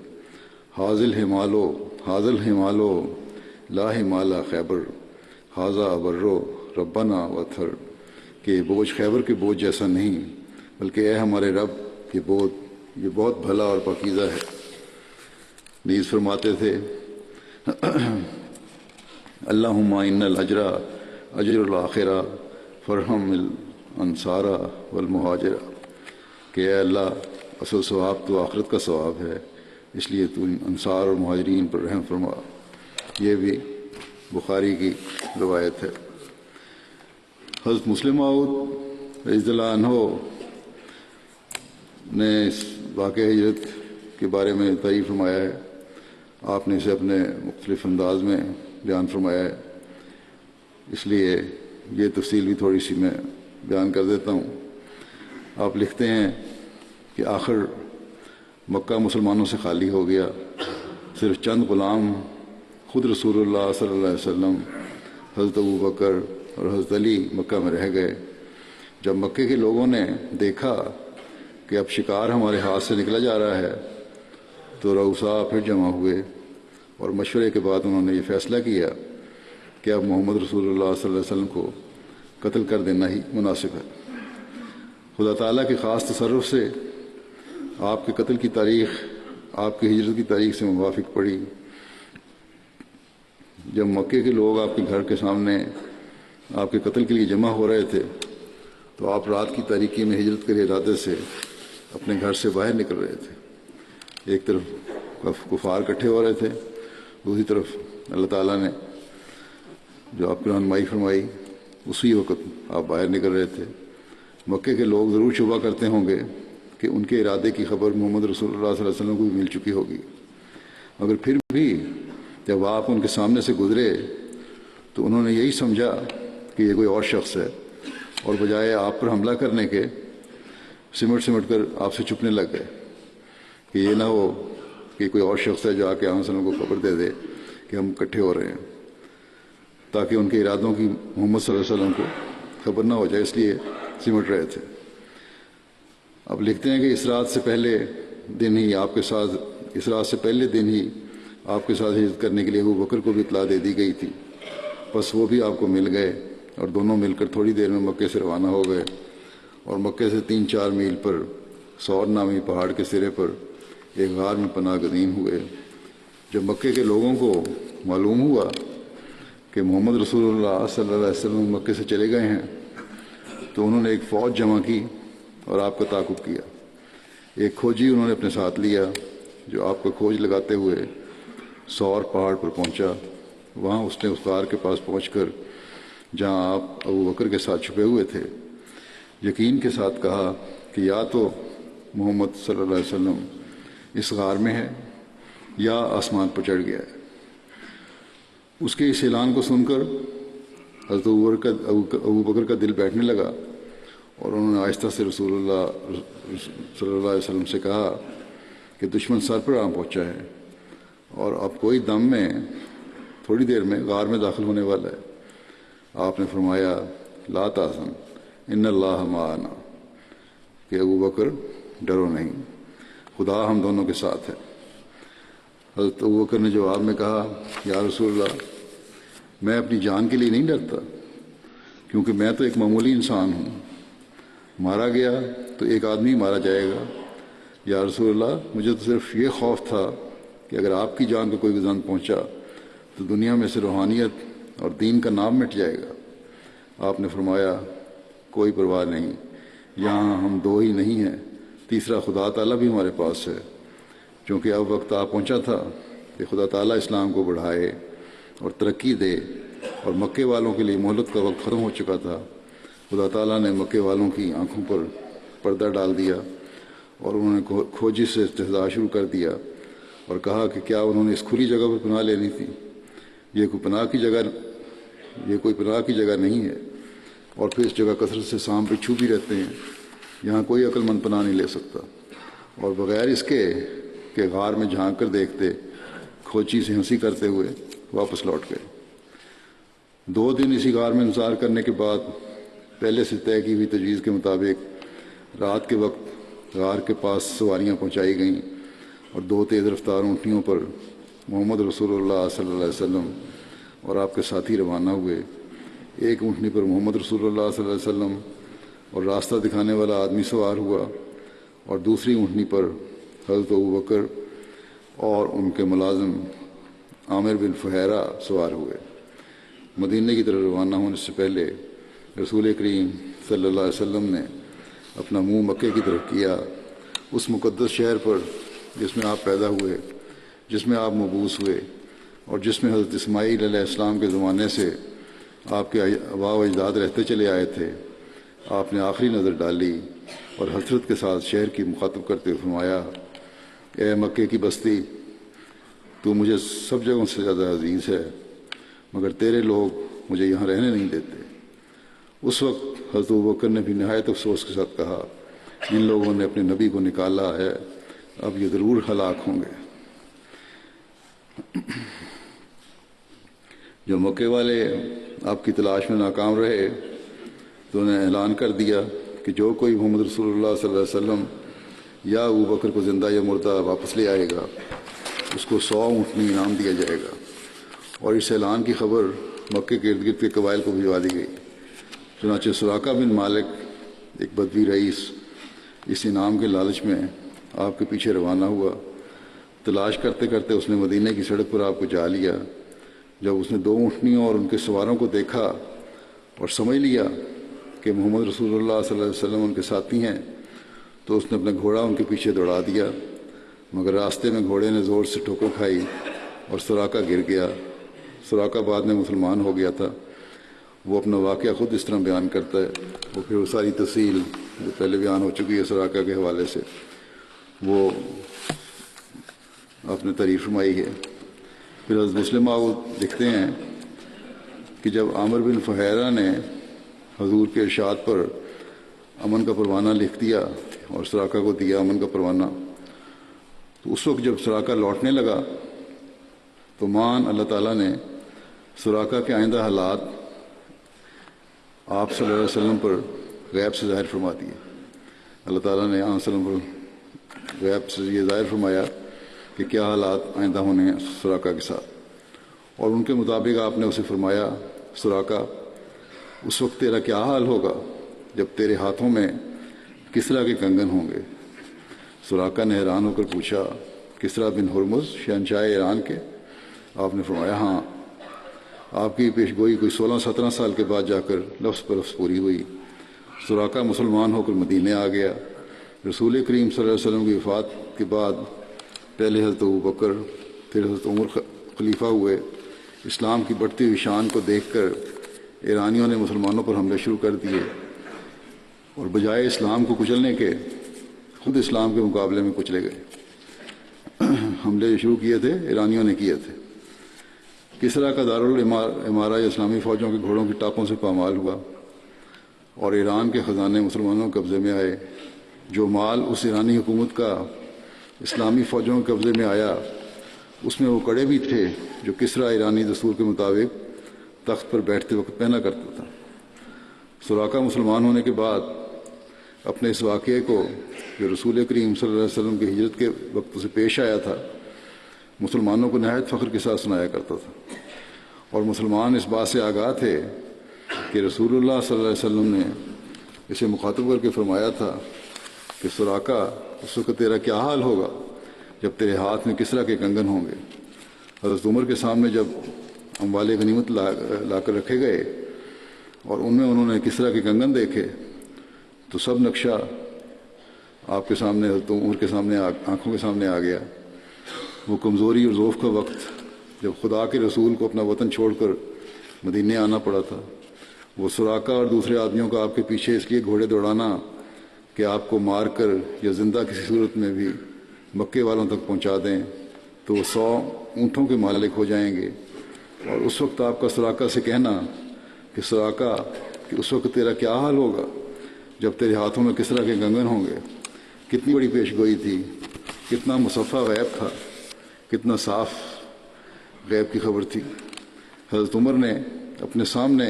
[SPEAKER 2] حاضل ہمالو لا ہمالا خیبر حاضہ ابرو ربنا وتھر، کہ بوجھ خیبر کے بوجھ جیسا نہیں، بلکہ اے ہمارے رب یہ بہت بھلا اور پاکیزہ ہے۔ نیز فرماتے تھے اللہم ان الاجر اجر الاخرہ فرحم الانصار والمہاجرہ، کہ اے اللہ اصل ثواب تو آخرت کا ثواب ہے، اس لیے تو انصار اور مہاجرین پر رحم فرما۔ یہ بھی بخاری کی روایت ہے۔ حضرت مسلم موعود رضی اللہ عنہ نے اس واقعہ ہجرت کے بارے میں تعریف فرمایا ہے، آپ نے اسے اپنے مختلف انداز میں بیان فرمایا ہے، اس لیے یہ تفصیل بھی تھوڑی سی میں بیان کر دیتا ہوں۔ آپ لکھتے ہیں کہ آخر مکہ مسلمانوں سے خالی ہو گیا، صرف چند غلام خود رسول اللہ صلی اللہ علیہ وسلم، حضرت ابوبکر اور حضرت علی مکہ میں رہ گئے۔ جب مکے کے لوگوں نے دیکھا کہ اب شکار ہمارے ہاتھ سے نکلا جا رہا ہے تو رؤسا پھر جمع ہوئے، اور مشورے کے بعد انہوں نے یہ فیصلہ کیا کہ اب محمد رسول اللہ صلی اللہ علیہ وسلم کو قتل کر دینا ہی مناسب ہے۔ خدا تعالیٰ کے خاص تصرف سے آپ کے قتل کی تاریخ آپ کی ہجرت کی تاریخ سے موافق پڑی۔ جب مکے کے لوگ آپ کے گھر کے سامنے آپ کے قتل کے لیے جمع ہو رہے تھے تو آپ رات کی تاریکی میں ہجرت کے ارادے سے اپنے گھر سے باہر نکل رہے تھے۔ ایک طرف کفار اکٹھے ہو رہے تھے، دوسری طرف اللہ تعالیٰ نے جو آپ کی رہنمائی فرمائی اسی وقت آپ باہر نکل رہے تھے۔ مکے کے لوگ ضرور شبہ کرتے ہوں گے کہ ان کے ارادے کی خبر محمد رسول اللہ صلی اللہ علیہ وسلم کو بھی مل چکی ہوگی، مگر پھر بھی جب آپ ان کے سامنے سے گزرے تو انہوں نے یہی سمجھا کہ یہ کوئی اور شخص ہے، اور بجائے آپ پر حملہ کرنے کے سمٹ کر آپ سے چھپنے لگ گئے کہ یہ نہ ہو کہ کوئی اور شخص ہے جو آ کے آپ وسلم کو خبر دے دے کہ ہم اکٹھے ہو رہے ہیں، تاکہ ان کے ارادوں کی محمد صلی اللہ علیہ وسلم کو خبر نہ ہو جائے، اس لیے سمٹ رہے تھے۔ اب لکھتے ہیں کہ اس رات سے پہلے دن ہی آپ کے ساتھ ہجرت کرنے کے لیے ابو بکر کو بھی اطلاع دے دی گئی تھی، بس وہ بھی آپ کو مل گئے اور دونوں مل کر تھوڑی دیر میں مکے سے روانہ ہو گئے، اور مکے سے 3-4 میل پر سور نامی پہاڑ کے سرے پر ایک غار میں پناہ گزین ہوئے۔ جب مکے کے لوگوں کو معلوم ہوا کہ محمد رسول اللہ صلی اللہ علیہ وسلم مکے سے چلے گئے ہیں تو انہوں نے ایک فوج جمع کی اور آپ کا تعاقب کیا۔ ایک کھوجی انہوں نے اپنے ساتھ لیا جو آپ کو کھوج لگاتے ہوئے سور پہاڑ پر پہنچا۔ وہاں اس نے اس غار کے پاس پہنچ کر جہاں آپ ابو بکر کے ساتھ چھپے ہوئے تھے، یقین کے ساتھ کہا کہ یا تو محمد صلی اللہ علیہ وسلم اس غار میں ہے یا آسمان پر چڑھ گیا ہے۔ اس کے اس اعلان کو سن کر حضرت ابو بکر کا دل بیٹھنے لگا، اور انہوں نے آہستہ سے رسول اللہ صلی اللہ علیہ وسلم سے کہا کہ دشمن سر پر آ پہنچا ہے اور اب کوئی دم میں تھوڑی دیر میں غار میں داخل ہونے والا ہے۔ آپ نے فرمایا لا تحزن ان اللہ معنا، کہ ابو بکر ڈرو نہیں، خدا ہم دونوں کے ساتھ ہے۔ حضرت ابو بکر نے جواب میں کہا یا رسول اللہ، میں اپنی جان کے لیے نہیں ڈرتا، کیونکہ میں تو ایک معمولی انسان ہوں، مارا گیا تو ایک آدمی مارا جائے گا۔ یا رسول اللہ، مجھے تو صرف یہ خوف تھا کہ اگر آپ کی جان کو کوئی گزن پہنچا تو دنیا میں سے روحانیت اور دین کا نام مٹ جائے گا۔ آپ نے فرمایا کوئی پرواہ نہیں، یہاں ہم دو ہی نہیں ہیں، تیسرا خدا تعالیٰ بھی ہمارے پاس ہے، چونکہ اب وقت آ پہنچا تھا کہ خدا تعالیٰ اسلام کو بڑھائے اور ترقی دے، اور مکے والوں کے لیے مہلت کا وقت ختم ہو چکا تھا۔ خدا تعالیٰ نے مکے والوں کی آنکھوں پر پردہ ڈال دیا اور انہوں نے کھوجی سے استہزاء شروع کر دیا اور کہا کہ کیا انہوں نے اس کھلی جگہ پر پناہ لینی تھی؟ یہ کوئی پناہ کی جگہ نہیں ہے، اور پھر اس جگہ کثرت سے سانپ بچھو بھی رہتے ہیں، یہاں کوئی عقل مند پناہ نہیں لے سکتا۔ اور بغیر اس کے کہ غار میں جھانک کر دیکھتے، کھوچی سے ہنسی کرتے ہوئے واپس لوٹ گئے۔ 2 دن اسی غار میں انتظار کرنے کے بعد پہلے سے طے کی ہوئی تجویز کے مطابق رات کے وقت غار کے پاس سواریاں پہنچائی گئیں، اور 2 تیز رفتار اونٹنیوں پر محمد رسول اللہ صلی اللہ علیہ وسلم اور آپ کے ساتھی روانہ ہوئے۔ ایک اونٹنی پر محمد رسول اللہ صلی اللہ علیہ وسلم اور راستہ دکھانے والا آدمی سوار ہوا، اور دوسری اونٹنی پر حضرت ابو بکر اور ان کے ملازم عامر بن فہیرہ سوار ہوئے۔ مدینے کی طرف روانہ ہونے سے پہلے رسول کریم صلی اللہ علیہ وسلم نے اپنا منہ مکے کی طرف کیا، اس مقدس شہر پر جس میں آپ پیدا ہوئے، جس میں آپ مبعوث ہوئے، اور جس میں حضرت اسماعیل علیہ السلام کے زمانے سے آپ کے آباء و اجداد رہتے چلے آئے تھے۔ آپ نے آخری نظر ڈالی اور حسرت کے ساتھ شہر کی مخاطب کرتے ہوئے فرمایا اے مکے کی بستی، تو مجھے سب جگہوں سے زیادہ عزیز ہے، مگر تیرے لوگ مجھے یہاں رہنے نہیں دیتے۔ اس وقت حضرت ابوبکر نے بھی نہایت افسوس کے ساتھ کہا ان لوگوں نے اپنے نبی کو نکالا ہے، اب یہ ضرور ہلاک ہوں گے۔ جب مکے والے آپ کی تلاش میں ناکام رہے تو انہیں اعلان کر دیا کہ جو کوئی محمد رسول اللہ صلی اللہ علیہ وسلم یا ابو بکر کو زندہ یا مردہ واپس لے آئے گا اس کو 100 اونٹنی انعام دیا جائے گا۔ اور اس اعلان کی خبر مکے کے ارد گرد کے قبائل کو بھجوا دی گئی۔ چنانچہ سراقہ بن مالک ایک بدوی رئیس اس انعام کے لالچ میں آپ کے پیچھے روانہ ہوا۔ تلاش کرتے کرتے اس نے مدینے کی سڑک پر آپ کو جا لیا۔ جب اس نے 2 اونٹنیوں اور ان کے سواروں کو دیکھا اور سمجھ لیا کہ محمد رسول اللہ صلی اللہ علیہ وسلم ان کے ساتھی ہیں تو اس نے اپنا گھوڑا ان کے پیچھے دوڑا دیا، مگر راستے میں گھوڑے نے زور سے ٹھوکر کھائی اور سراقہ گر گیا۔ سراقہ بعد میں مسلمان ہو گیا تھا۔ وہ اپنا واقعہ خود اس طرح بیان کرتا ہے، وہ پھر وہ ساری تفصیل جو پہلے بیان ہو چکی ہے سراقہ کے حوالے سے وہ آپ نے تعریف فرمائی ہے۔ پھر حضرت مسلم لکھتے ہیں کہ جب عامر بن فہیرہ نے حضور کے ارشاد پر امن کا پروانہ لکھ دیا اور سراقہ کو دیا امن کا پروانہ، تو اس وقت جب سراقہ لوٹنے لگا تو مان اللہ تعالیٰ نے سراقہ کے آئندہ حالات آپ صلی اللہ علیہ وسلم پر غیب سے ظاہر فرما دیے۔ اللہ تعالیٰ نے آپ صلی اللہ علیہ وسلم پر غیب سے یہ ظاہر فرمایا کہ کیا حالات آئندہ ہونے ہیں سراقہ کے ساتھ، اور ان کے مطابق آپ نے اسے فرمایا سراقہ اس وقت تیرا کیا حال ہوگا جب تیرے ہاتھوں میں کسریٰ کے کنگن ہوں گے۔ سراقہ نے حیران ہو کر پوچھا کسریٰ بن ہرمز شہنشاہ ایران کے؟ آپ نے فرمایا ہاں۔ آپ کی پیش گوئی کوئی 16-17 سال کے بعد جا کر لفظ پر لفظ پوری ہوئی۔ سراقہ مسلمان ہو کر مدینے آ گیا۔ رسول کریم صلی اللہ علیہ وسلم کی وفات کے بعد پہلے حضرت ابو بکر پھر حضرت عمر خلیفہ ہوئے۔ اسلام کی بڑھتی ہوئی شان کو دیکھ کر ایرانیوں نے مسلمانوں پر حملے شروع کر دیے اور بجائے اسلام کو کچلنے کے خود اسلام کے مقابلے میں کچلے گئے۔ حملے جو شروع کیے تھے ایرانیوں نے کیے تھے۔ کسرا کا دارالامارہ اسلامی فوجوں کے گھوڑوں کی ٹاپوں سے پامال ہوا اور ایران کے خزانے مسلمانوں کے قبضے میں آئے۔ جو مال اس ایرانی حکومت کا اسلامی فوجوں کے قبضے میں آیا اس میں وہ کڑے بھی تھے جو کسرا ایرانی دستور کے مطابق تخت پر بیٹھتے وقت پہنا کرتا تھا۔ سراقہ مسلمان ہونے کے بعد اپنے اس واقعے کو جو رسول کریم صلی اللہ علیہ وسلم کی ہجرت کے وقت سے پیش آیا تھا مسلمانوں کو نہایت فخر کے ساتھ سنایا کرتا تھا، اور مسلمان اس بات سے آگاہ تھے کہ رسول اللہ صلی اللہ علیہ وسلم نے اسے مخاطب کر کے فرمایا تھا کہ سراقہ اس وقت تیرا کیا حال ہوگا جب تیرے ہاتھ میں کسرا کے کنگن ہوں گے۔ حضرت عمر کے سامنے جب اموال غنیمت لا کر رکھے گئے اور ان میں انہوں نے کسرا کے کنگن دیکھے تو سب نقشہ آپ کے سامنے، حضرت عمر کے سامنے آنکھوں کے سامنے آ گیا۔ وہ کمزوری اور ضعف کا وقت جب خدا کے رسول کو اپنا وطن چھوڑ کر مدینے آنا پڑا تھا، وہ سراقہ اور دوسرے آدمیوں کا آپ کے پیچھے اس لیے گھوڑے دوڑانا کہ آپ کو مار کر یا زندہ کسی صورت میں بھی مکے والوں تک پہنچا دیں تو وہ 100 اونٹوں کے مالک ہو جائیں گے، اور اس وقت آپ کا سراقہ سے کہنا کہ سراقہ کہ اس وقت تیرا کیا حال ہوگا جب تیرے ہاتھوں میں کسرا کے کنگن ہوں گے، کتنی بڑی پیش گوئی تھی، کتنا مصفہ غیب تھا، کتنا صاف غیب کی خبر تھی۔ حضرت عمر نے اپنے سامنے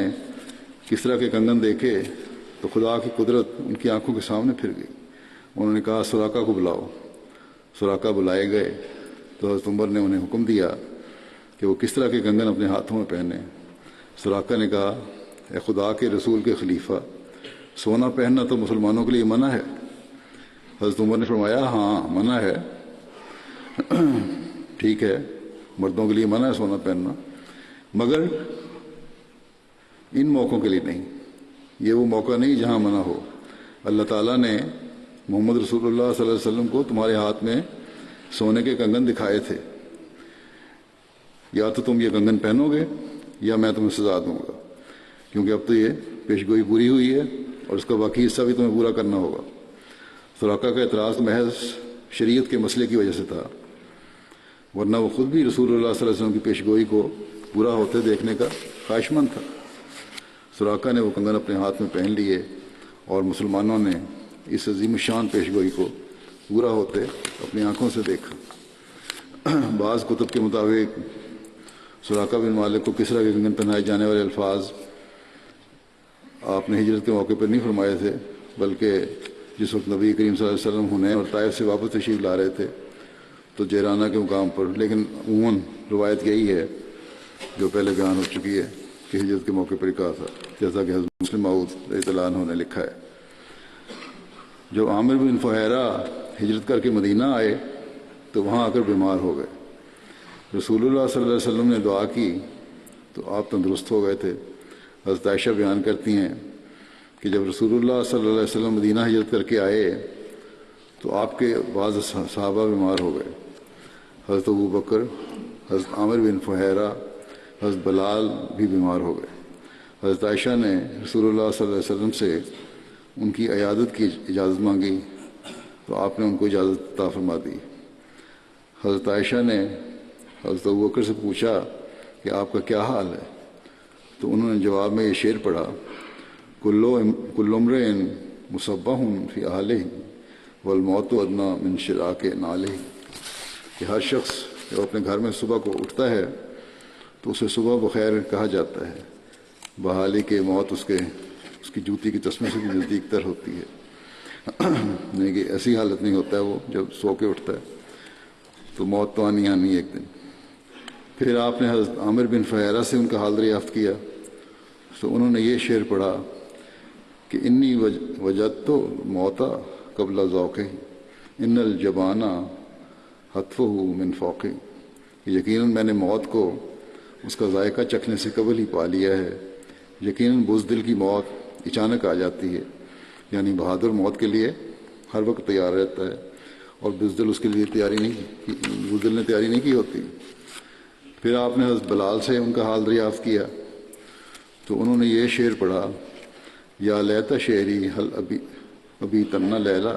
[SPEAKER 2] کسرا کے کنگن دیکھے تو خدا کی قدرت ان کی آنکھوں کے سامنے پھر گئی۔ انہوں نے کہا سراقہ کو بلاؤ۔ سراقہ بلائے گئے تو حضرت عمر نے انہیں حکم دیا کہ وہ کسرا کے کنگن اپنے ہاتھوں میں پہنے۔ سراقہ نے کہا اے خدا کے رسول کے خلیفہ، سونا پہننا تو مسلمانوں کے لیے منع ہے۔ حضرت عمر نے فرمایا ہاں منع ہے، ٹھیک ہے، مردوں کے لیے منع ہے سونا پہننا، مگر ان موقعوں کے لیے نہیں، یہ وہ موقع نہیں جہاں منع ہو۔ اللہ تعالیٰ نے محمد رسول اللہ صلی اللہ علیہ وسلم کو تمہارے ہاتھ میں سونے کے کنگن دکھائے تھے، یا تو تم یہ کنگن پہنو گے یا میں تمہیں سزا دوں گا، کیونکہ اب تو یہ پیش گوئی پوری ہوئی ہے اور اس کا باقی حصہ بھی تمہیں پورا کرنا ہوگا۔ سراقہ کا اعتراض محض شریعت کے مسئلے کی وجہ سے تھا، ورنہ وہ خود بھی رسول اللہ صلی اللہ علیہ وسلم کی پیش گوئی کو پورا ہوتے دیکھنے کا خواہش مند تھا۔ سراقہ نے وہ کنگن اپنے ہاتھ میں پہن لیے اور مسلمانوں نے اس عظیم شان پیش گوئی کو پورا ہوتے اپنی آنکھوں سے دیکھا۔ بعض کتب کے مطابق سراقہ بن مالک کو کسرا کے کنگن پہنائے جانے والے الفاظ آپ نے ہجرت کے موقع پر نہیں فرمائے تھے، بلکہ جس وقت نبی کریم صلی اللہ علیہ وسلم حنین اور طائف سے واپس تشریف لا رہے تھے تو جیرانہ کے مقام پر، لیکن عموماً روایت یہی ہے جو پہلے بیان ہو چکی ہے کہ ہجرت کے موقع پر ہی کہا تھا، جیسا کہ حضرت مسلم موعود رضی اللہ عنہ نے لکھا ہے۔ جب عامر بن فہیرہ ہجرت کر کے مدینہ آئے تو وہاں آ کر بیمار ہو گئے۔ رسول اللہ صلی اللہ علیہ وسلم نے دعا کی تو آپ تندرست ہو گئے تھے۔ حضرت عائشہ بیان کرتی ہیں کہ جب رسول اللہ صلی اللہ علیہ وسلم مدینہ ہجرت کر کے آئے تو آپ کے بعض صحابہ بیمار ہو گئے، حضرت ابو بکر، حضرت عامر بن فہیرہ، حضرت بلال بھی بیمار ہو گئے۔ حضرت عائشہ نے رسول اللہ صلی اللہ علیہ وسلم سے ان کی عیادت کی اجازت مانگی تو آپ نے ان کو اجازت عطا فرما دی۔ حضرت عائشہ نے حضرت ابو بکر سے پوچھا کہ آپ کا کیا حال ہے، تو انہوں نے جواب میں یہ شعر پڑھا کل امرئ مصبح فی اہلہ والموت ادنیٰ من شراک نعلہ، کہ ہر شخص جب اپنے گھر میں صبح کو اٹھتا ہے تو اسے صبح بخیر کہا جاتا ہے، بحالی کے موت اس کی جوتی کی تسمے سے بھی نزدیک تر ہوتی ہے، نہیں کہ ایسی حالت نہیں ہوتا ہے وہ جب سو کے اٹھتا ہے، تو موت تو آنی ایک دن۔ پھر آپ نے حضرت عامر بن فہیرہ سے ان کا حال دریافت کیا تو انہوں نے یہ شعر پڑھا کہ انی وجدت موتا قبل ذوقہ ان الجبانہ حتفہ من فوقہ، یقیناً میں نے موت کو اس کا ذائقہ چکھنے سے قبل ہی پا لیا ہے۔ یقیناً بزدل کی موت اچانک آ جاتی ہے، یعنی بہادر موت کے لیے ہر وقت تیار رہتا ہے اور بزدل اس کے لیے بزدل نے تیاری نہیں کی ہوتی۔ پھر آپ نے حضرت بلال سے ان کا حال دریافت کیا تو انہوں نے یہ شعر پڑھا، یا لیتا شعری حل ابھی تنّا لیلا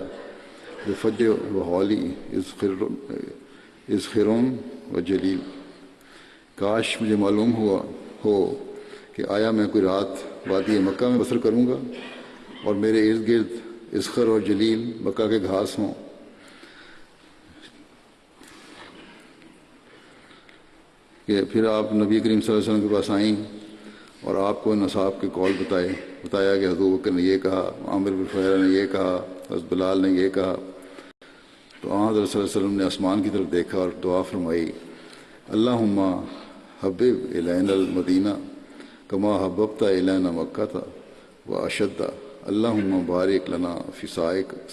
[SPEAKER 2] بفجر و حولی از خرون و جلیل، کاش مجھے معلوم ہو کہ آیا میں کوئی رات وادی مکہ میں بسر کروں گا اور میرے ارد گرد اذخر اور جلیل مکہ کے گھاس ہوں۔ کہ پھر آپ نبی کریم صلی اللہ علیہ وسلم کے پاس آئیں اور آپ کو نصاب کے قول بتایا کہ حضور بکر نے یہ کہا، عامر بن فہیرہ نے یہ کہا، حضرت بلال نے یہ کہا۔ تو حضرت صلی اللہ علیہ وسلم نے آسمان کی طرف دیکھا اور دعا فرمائی، اللہم حبب الینا المدینہ کما حببت الینا مکہ و اشد، اللہم بارک لنا فی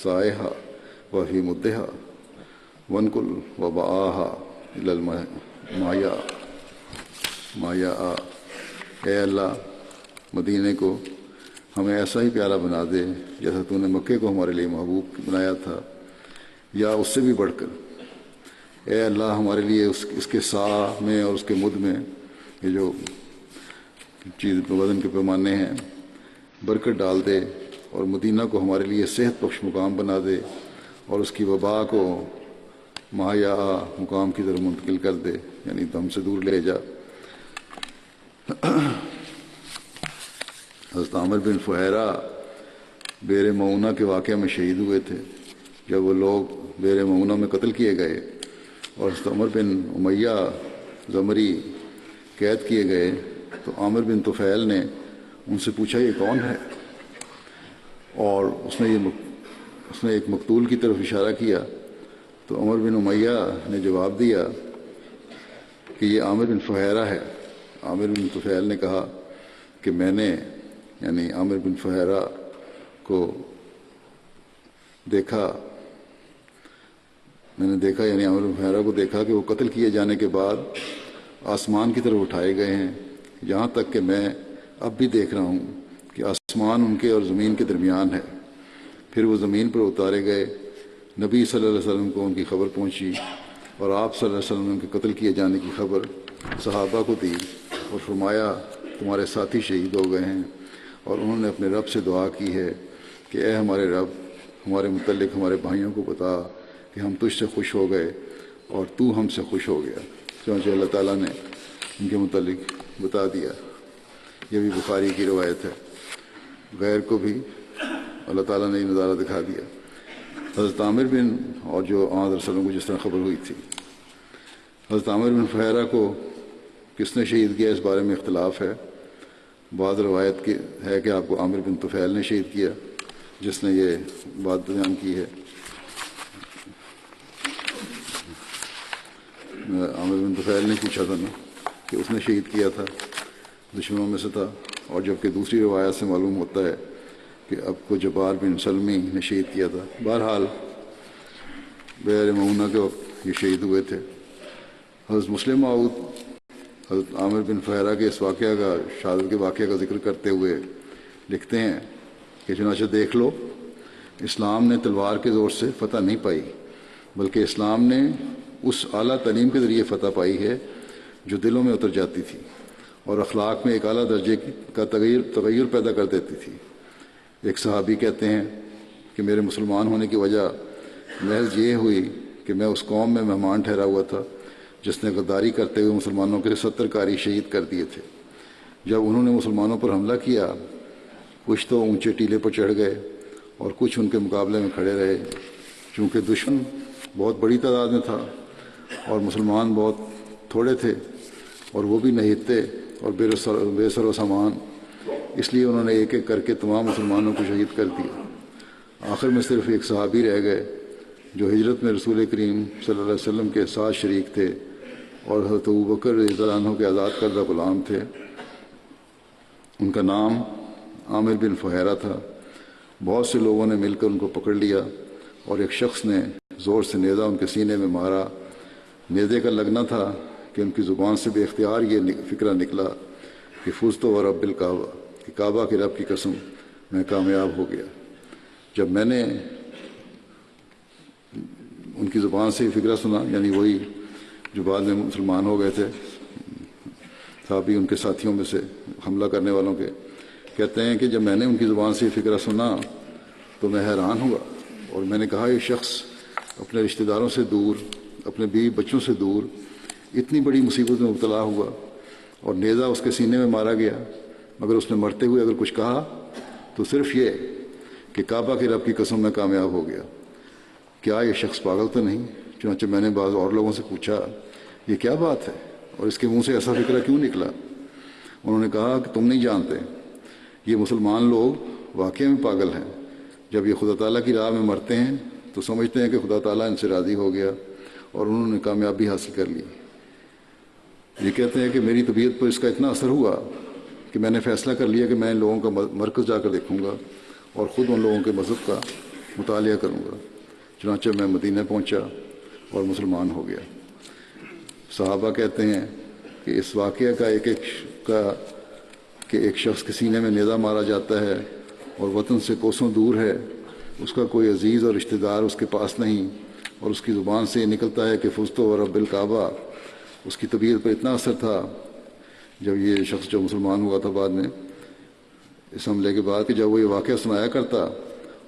[SPEAKER 2] سائہا و فی مدہا ونقل وبآہا الی المایا۔ اے اللہ مدینے کو ہمیں ایسا ہی پیارا بنا دے جیسا تو نے مکے کو ہمارے لیے محبوب بنایا تھا، یا اس سے بھی بڑھ کر۔ اے اللہ ہمارے لیے اس کے سا میں اور اس کے مد میں، یہ جو چیز وزن کے پیمانے ہیں، برکت ڈال دے، اور مدینہ کو ہمارے لیے صحت بخش مقام بنا دے، اور اس کی وبا کو مایا مقام کی طرف منتقل کر دے، یعنی ہم سے دور لے جا۔ حضرت عامر بن فہیرہ بیر معونہ کے واقعہ میں شہید ہوئے تھے۔ جب وہ لوگ بیر معونہ میں قتل کیے گئے اور حضرت عمر بن امیہ زمری قید کیے گئے، تو عامر بن طفیل نے ان سے پوچھا یہ کون ہے، اور اس نے ایک مقتول کی طرف اشارہ کیا، تو عمر بن امیہ نے جواب دیا کہ یہ عامر بن فہیرہ ہے۔ عامر بن طفیل نے کہا کہ میں نے یعنی عامر بن فہیرہ کو دیکھا، میں نے دیکھا یعنی عامر بن فہیرہ کو دیکھا کہ وہ قتل کیے جانے کے بعد آسمان کی طرف اٹھائے گئے ہیں، یہاں تک کہ میں اب بھی دیکھ رہا ہوں کہ آسمان ان کے اور زمین کے درمیان ہے۔ پھر وہ زمین پر اتارے گئے، نبی صلی اللہ علیہ وسلم کو ان کی خبر پہنچی، اور آپ صلی اللہ علیہ وسلم نے ان کے قتل کیے جانے کی خبر صحابہ کو دی، اور فرمایا تمہارے ساتھی شہید ہو گئے ہیں، اور انہوں نے اپنے رب سے دعا کی ہے کہ اے ہمارے رب، ہمارے متعلق ہمارے بھائیوں کو بتا کہ ہم تجھ سے خوش ہو گئے اور تو ہم سے خوش ہو گیا۔ چنانچہ اللہ تعالیٰ نے ان کے متعلق بتا دیا۔ یہ بھی بخاری کی روایت ہے۔ غیر کو بھی اللہ تعالیٰ نے یہ نظارہ دکھا دیا۔ حضرت عامر بن اور جو حضرت صلی اللہ علیہ وسلم کو جس طرح خبر ہوئی تھی، حضرت عامر بن فہیرہ کو کس نے شہید کیا اس بارے میں اختلاف ہے۔ بعض روایت کی ہے کہ آپ کو عامر بن طفیل نے شہید کیا، جس نے یہ بات بیان کی ہے۔ عامر بن طفیل نے پوچھا تھا نا کہ اس نے شہید کیا تھا، دشمنوں میں سے تھا، اور جبکہ دوسری روایت سے معلوم ہوتا ہے کہ اب کو جبار بن سلمی نے شہید کیا تھا۔ بہرحال بیر معونہ کے وقت یہ شہید ہوئے تھے۔ حضرت مسلم موعود حضرت عامر بن فہیرہ کے اس واقعہ کا، شہادت کے واقعہ کا ذکر کرتے ہوئے لکھتے ہیں کہ چنانچہ دیکھ لو، اسلام نے تلوار کے زور سے فتح نہیں پائی، بلکہ اسلام نے اس اعلیٰ تعلیم کے ذریعے فتح پائی ہے جو دلوں میں اتر جاتی تھی اور اخلاق میں ایک اعلیٰ درجے کا تغیر پیدا کر دیتی تھی۔ ایک صحابی کہتے ہیں کہ میرے مسلمان ہونے کی وجہ محض یہ ہوئی کہ میں اس قوم میں مہمان ٹھہرا ہوا تھا جس نے غداری کرتے ہوئے مسلمانوں کے 70 قاری شہید کر دیے تھے۔ جب انہوں نے مسلمانوں پر حملہ کیا، کچھ تو اونچے ٹیلے پر چڑھ گئے اور کچھ ان کے مقابلے میں کھڑے رہے۔ چونکہ دشمن بہت بڑی تعداد میں تھا اور مسلمان بہت تھوڑے تھے، اور وہ بھی نہیتے اور بے سر و سامان، اس لیے انہوں نے ایک ایک کر کے تمام مسلمانوں کو شہید کر دیا۔ آخر میں صرف ایک صحابی رہ گئے جو ہجرت میں رسول کریم صلی اللہ علیہ وسلم کے ساتھ شریک تھے اور حضرت ابوبکر رضی اللہ عنہ کے آزاد کردہ غلام تھے۔ ان کا نام عامر بن فہیرہ تھا۔ بہت سے لوگوں نے مل کر ان کو پکڑ لیا، اور ایک شخص نے زور سے نیزہ ان کے سینے میں مارا۔ نیزے کا لگنا تھا کہ ان کی زبان سے بے اختیار یہ فکرہ نکلا کہ فزت و رب الکعبہ، کہ کعبہ کے رب کی قسم میں کامیاب ہو گیا۔ جب میں نے ان کی زبان سے فکرہ سنا، یعنی وہی جو بعد میں مسلمان ہو گئے تھے، صحابی ان کے ساتھیوں میں سے حملہ کرنے والوں کے، کہتے ہیں کہ جب میں نے ان کی زبان سے یہ فکرہ سنا تو میں حیران ہوا، اور میں نے کہا یہ شخص اپنے رشتہ داروں سے دور، اپنے بیوی بچوں سے دور اتنی بڑی مصیبت میں مبتلا ہوا اور نیزہ اس کے سینے میں مارا گیا، مگر اس نے مرتے ہوئے اگر کچھ کہا تو صرف یہ کہ کعبہ کے رب کی قسم میں کامیاب ہو گیا، کیا یہ شخص پاگل تو نہیں؟ چنانچہ میں نے بعض اور لوگوں سے پوچھا یہ کیا بات ہے اور اس کے منہ سے ایسا فکرہ کیوں نکلا؟ انہوں نے کہا کہ تم نہیں جانتے، یہ مسلمان لوگ واقعی میں پاگل ہیں، جب یہ خدا تعالیٰ کی راہ میں مرتے ہیں تو سمجھتے ہیں کہ خدا تعالیٰ ان سے راضی ہو گیا اور انہوں نے کامیابی حاصل کر لی۔ یہ کہتے ہیں کہ میری طبیعت پر اس کا اتنا اثر ہوا کہ میں نے فیصلہ کر لیا کہ میں ان لوگوں کا مرکز جا کر دیکھوں گا اور خود ان لوگوں کے مذہب کا مطالعہ کروں گا۔ چنانچہ میں مدینہ پہنچا اور مسلمان ہو گیا۔ صحابہ کہتے ہیں کہ اس واقعہ کہ ایک شخص کے سینے میں نیزہ مارا جاتا ہے اور وطن سے کوسوں دور ہے، اس کا کوئی عزیز اور رشتہ دار اس کے پاس نہیں، اور اس کی زبان سے یہ نکلتا ہے کہ فزت و رب الکعبہ، اس کی طبیعت پر اتنا اثر تھا جب یہ شخص جو مسلمان ہوا تھا بعد میں اس حملے کے بعد، کہ جب وہ یہ واقعہ سنایا کرتا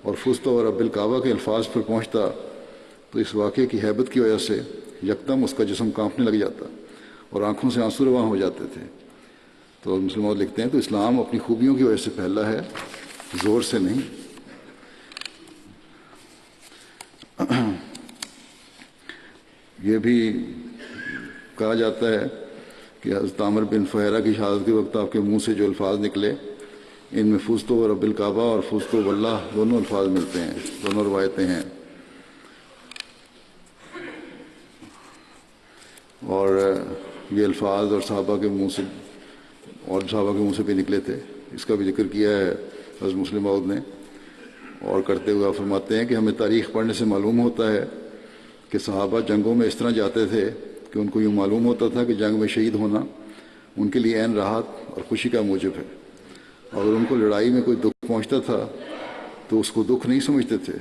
[SPEAKER 2] اور فزت و رب الکعبہ کے الفاظ پر پہنچتا تو اس واقعے کی ہیبت کی وجہ سے یکدم اس کا جسم کانپنے لگ جاتا اور آنکھوں سے آنسو رواں ہو جاتے تھے۔ تو مسلمان لکھتے ہیں تو اسلام اپنی خوبیوں کی وجہ سے پھیلا ہے، زور سے نہیں۔ یہ بھی کہا جاتا ہے کہ حضرت عامر بن فہیرہ کی شہادت کے وقت آپ کے منہ سے جو الفاظ نکلے ان میں فزت و رب الکعبہ اور فزت واللہ دونوں الفاظ ملتے ہیں، دونوں روایتیں ہیں۔ اور یہ الفاظ اور صحابہ کے منہ سے بھی نکلے تھے، اس کا بھی ذکر کیا ہے حضرت مسلم موعود نے، اور کرتے ہوئے فرماتے ہیں کہ ہمیں تاریخ پڑھنے سے معلوم ہوتا ہے کہ صحابہ جنگوں میں اس طرح جاتے تھے کہ ان کو یوں معلوم ہوتا تھا کہ جنگ میں شہید ہونا ان کے لیے عین راحت اور خوشی کا موجب ہے، اور اگر ان کو لڑائی میں کوئی دکھ پہنچتا تھا تو اس کو دکھ نہیں سمجھتے تھے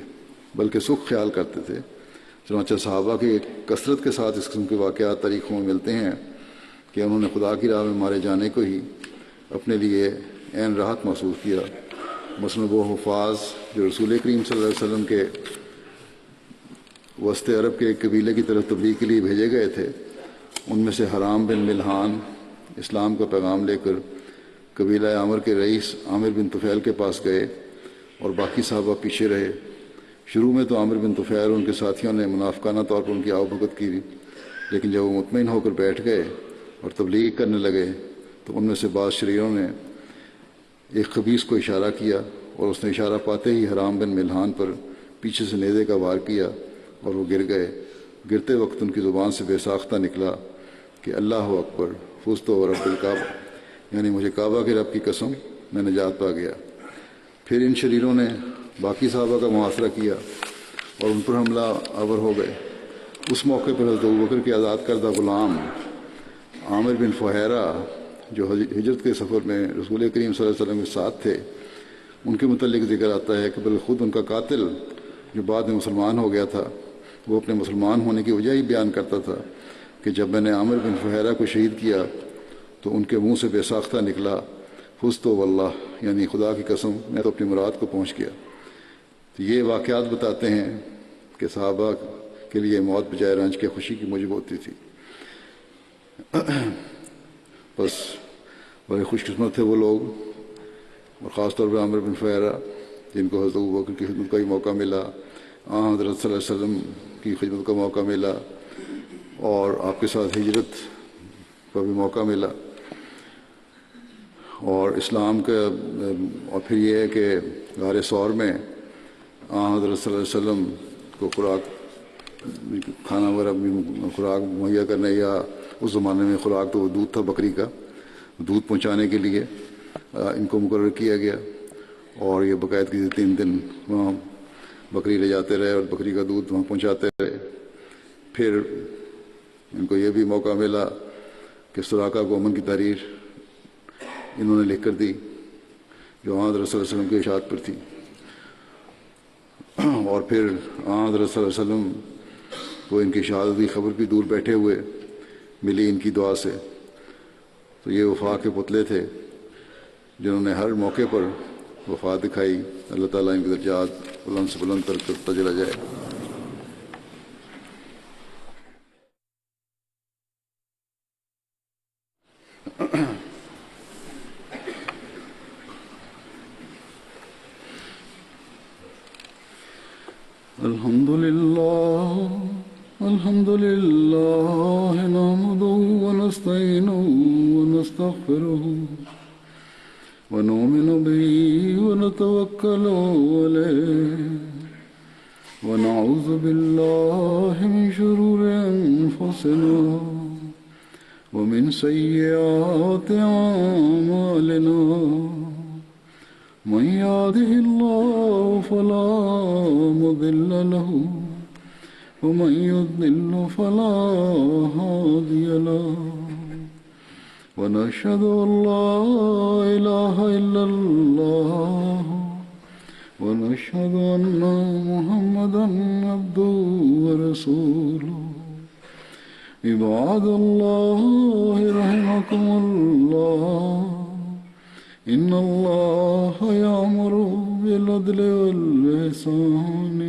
[SPEAKER 2] بلکہ سکھ خیال کرتے تھے۔ چنانچہ صحابہ کی کثرت کے ساتھ اس قسم کے واقعات تاریخوں میں ملتے ہیں کہ انہوں نے خدا کی راہ میں مارے جانے کو ہی اپنے لیے عین راحت محسوس کیا۔ مثلاً وہ حفاظ جو رسول کریم صلی اللہ علیہ وسلم کے وسط عرب کے ایک قبیلے کی طرف تبلیغ کے لیے بھیجے گئے تھے، ان میں سے حرام بن ملحان اسلام کا پیغام لے کر قبیلہ عامر کے رئیس عامر بن طفیل کے پاس گئے اور باقی صحابہ پیچھے رہے۔ شروع میں تو عامر بن طفیل اور ان کے ساتھیوں نے منافقانہ طور پر ان کی آؤ بھگت کی، لیکن جب وہ مطمئن ہو کر بیٹھ گئے اور تبلیغ کرنے لگے تو ان میں سے بعض شریروں نے ایک خبیث کو اشارہ کیا اور اس نے اشارہ پاتے ہی حرام بن ملحان پر پیچھے سے نیزے کا وار کیا اور وہ گر گئے۔ گرتے وقت ان کی زبان سے بے ساختہ نکلا کہ اللہ اکبر فزت و رب الکعبہ، یعنی مجھے کعبہ کے رب کی قسم میں نجات پا گیا۔ پھر ان شریروں نے باقی صحابہ کا محاصرہ کیا اور ان پر حملہ آور ہو گئے۔ اس موقع پر حضرت ابوبکر کے آزاد کردہ غلام عامر بن فہیرہ جو ہجرت کے سفر میں رسول کریم صلی اللہ علیہ وسلم کے ساتھ تھے، ان کے متعلق ذکر آتا ہے کہ بلکہ خود ان کا قاتل جو بعد میں مسلمان ہو گیا تھا وہ اپنے مسلمان ہونے کی وجہ ہی بیان کرتا تھا کہ جب میں نے عامر بن فہیرہ کو شہید کیا تو ان کے منہ سے بے ساختہ نکلا فزت واللہ، یعنی خدا کی قسم میں تو اپنی مراد کو پہنچ گیا۔ تو یہ واقعات بتاتے ہیں کہ صحابہ کے لیے موت بجائے رنج کے خوشی کی موجب ہوتی تھی۔ بس بڑے خوش قسمت تھے وہ لوگ، اور خاص طور پر عامر بن فہیرہ جن کو حضرت ابوبکر کی خدمت کا بھی موقع ملا، حضرت صلی اللہ علیہ وسلم کی خدمت کا موقع ملا، اور آپ کے ساتھ ہجرت کا بھی موقع ملا، اور اسلام کا، اور پھر یہ ہے کہ غار ثور میں حضرت صلی اللہ علیہ وسلم کو کھانا وغیرہ خوراک مہیا کرنے، یا اس زمانے میں خوراک تو وہ دودھ تھا بکری کا، دودھ پہنچانے کے لیے ان کو مقرر کیا گیا، اور یہ باقاعدگی سے 3 دن وہاں بکری لے جاتے رہے اور بکری کا دودھ وہاں پہنچاتے رہے۔ پھر ان کو یہ بھی موقع ملا کہ سراقہ کو امن کی تحریر انہوں نے لکھ کر دی جو حضرت صلی اللہ علیہ وسلم کی اشاعت پر تھی، اور پھر حضرت صلی اللہ علیہ وسلم کو ان کی شہادت کی خبر بھی دور بیٹھے ہوئے ملی ان کی دعا سے۔ تو تو یہ وفا کے پتلے تھے جنہوں نے ہر موقع پر وفا دکھائی. اللہ تعالیٰ ان کے درجات بلند سے بلند تر کرتا چلا جائے. الحمد لله نحمده ونستعينه ونستغفره ونؤمن به ونتوكل عليه ونعوذ بالله من شرور أنفسنا ومن سيئات أعمالنا من يهده الله فلا مضل له ومن يضلل فلا هادي له ونشهد أن لا إله إلا الله ونشهد أن محمدا عبده ورسوله. عباد الله رحمكم الله إن الله يأمر بالعدل والإحسان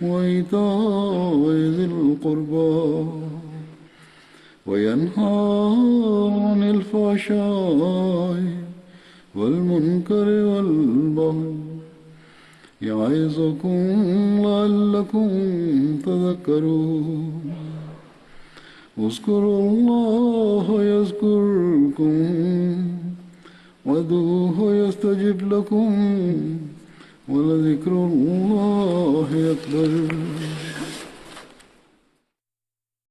[SPEAKER 2] وإيتاء ذي القربى وينهى عن الفحشاء والمنكر والبغي يعظكم لعلكم تذكرون. اذكروا الله يذكركم وادعوه يستجب لكم ولذكر الله أكبر.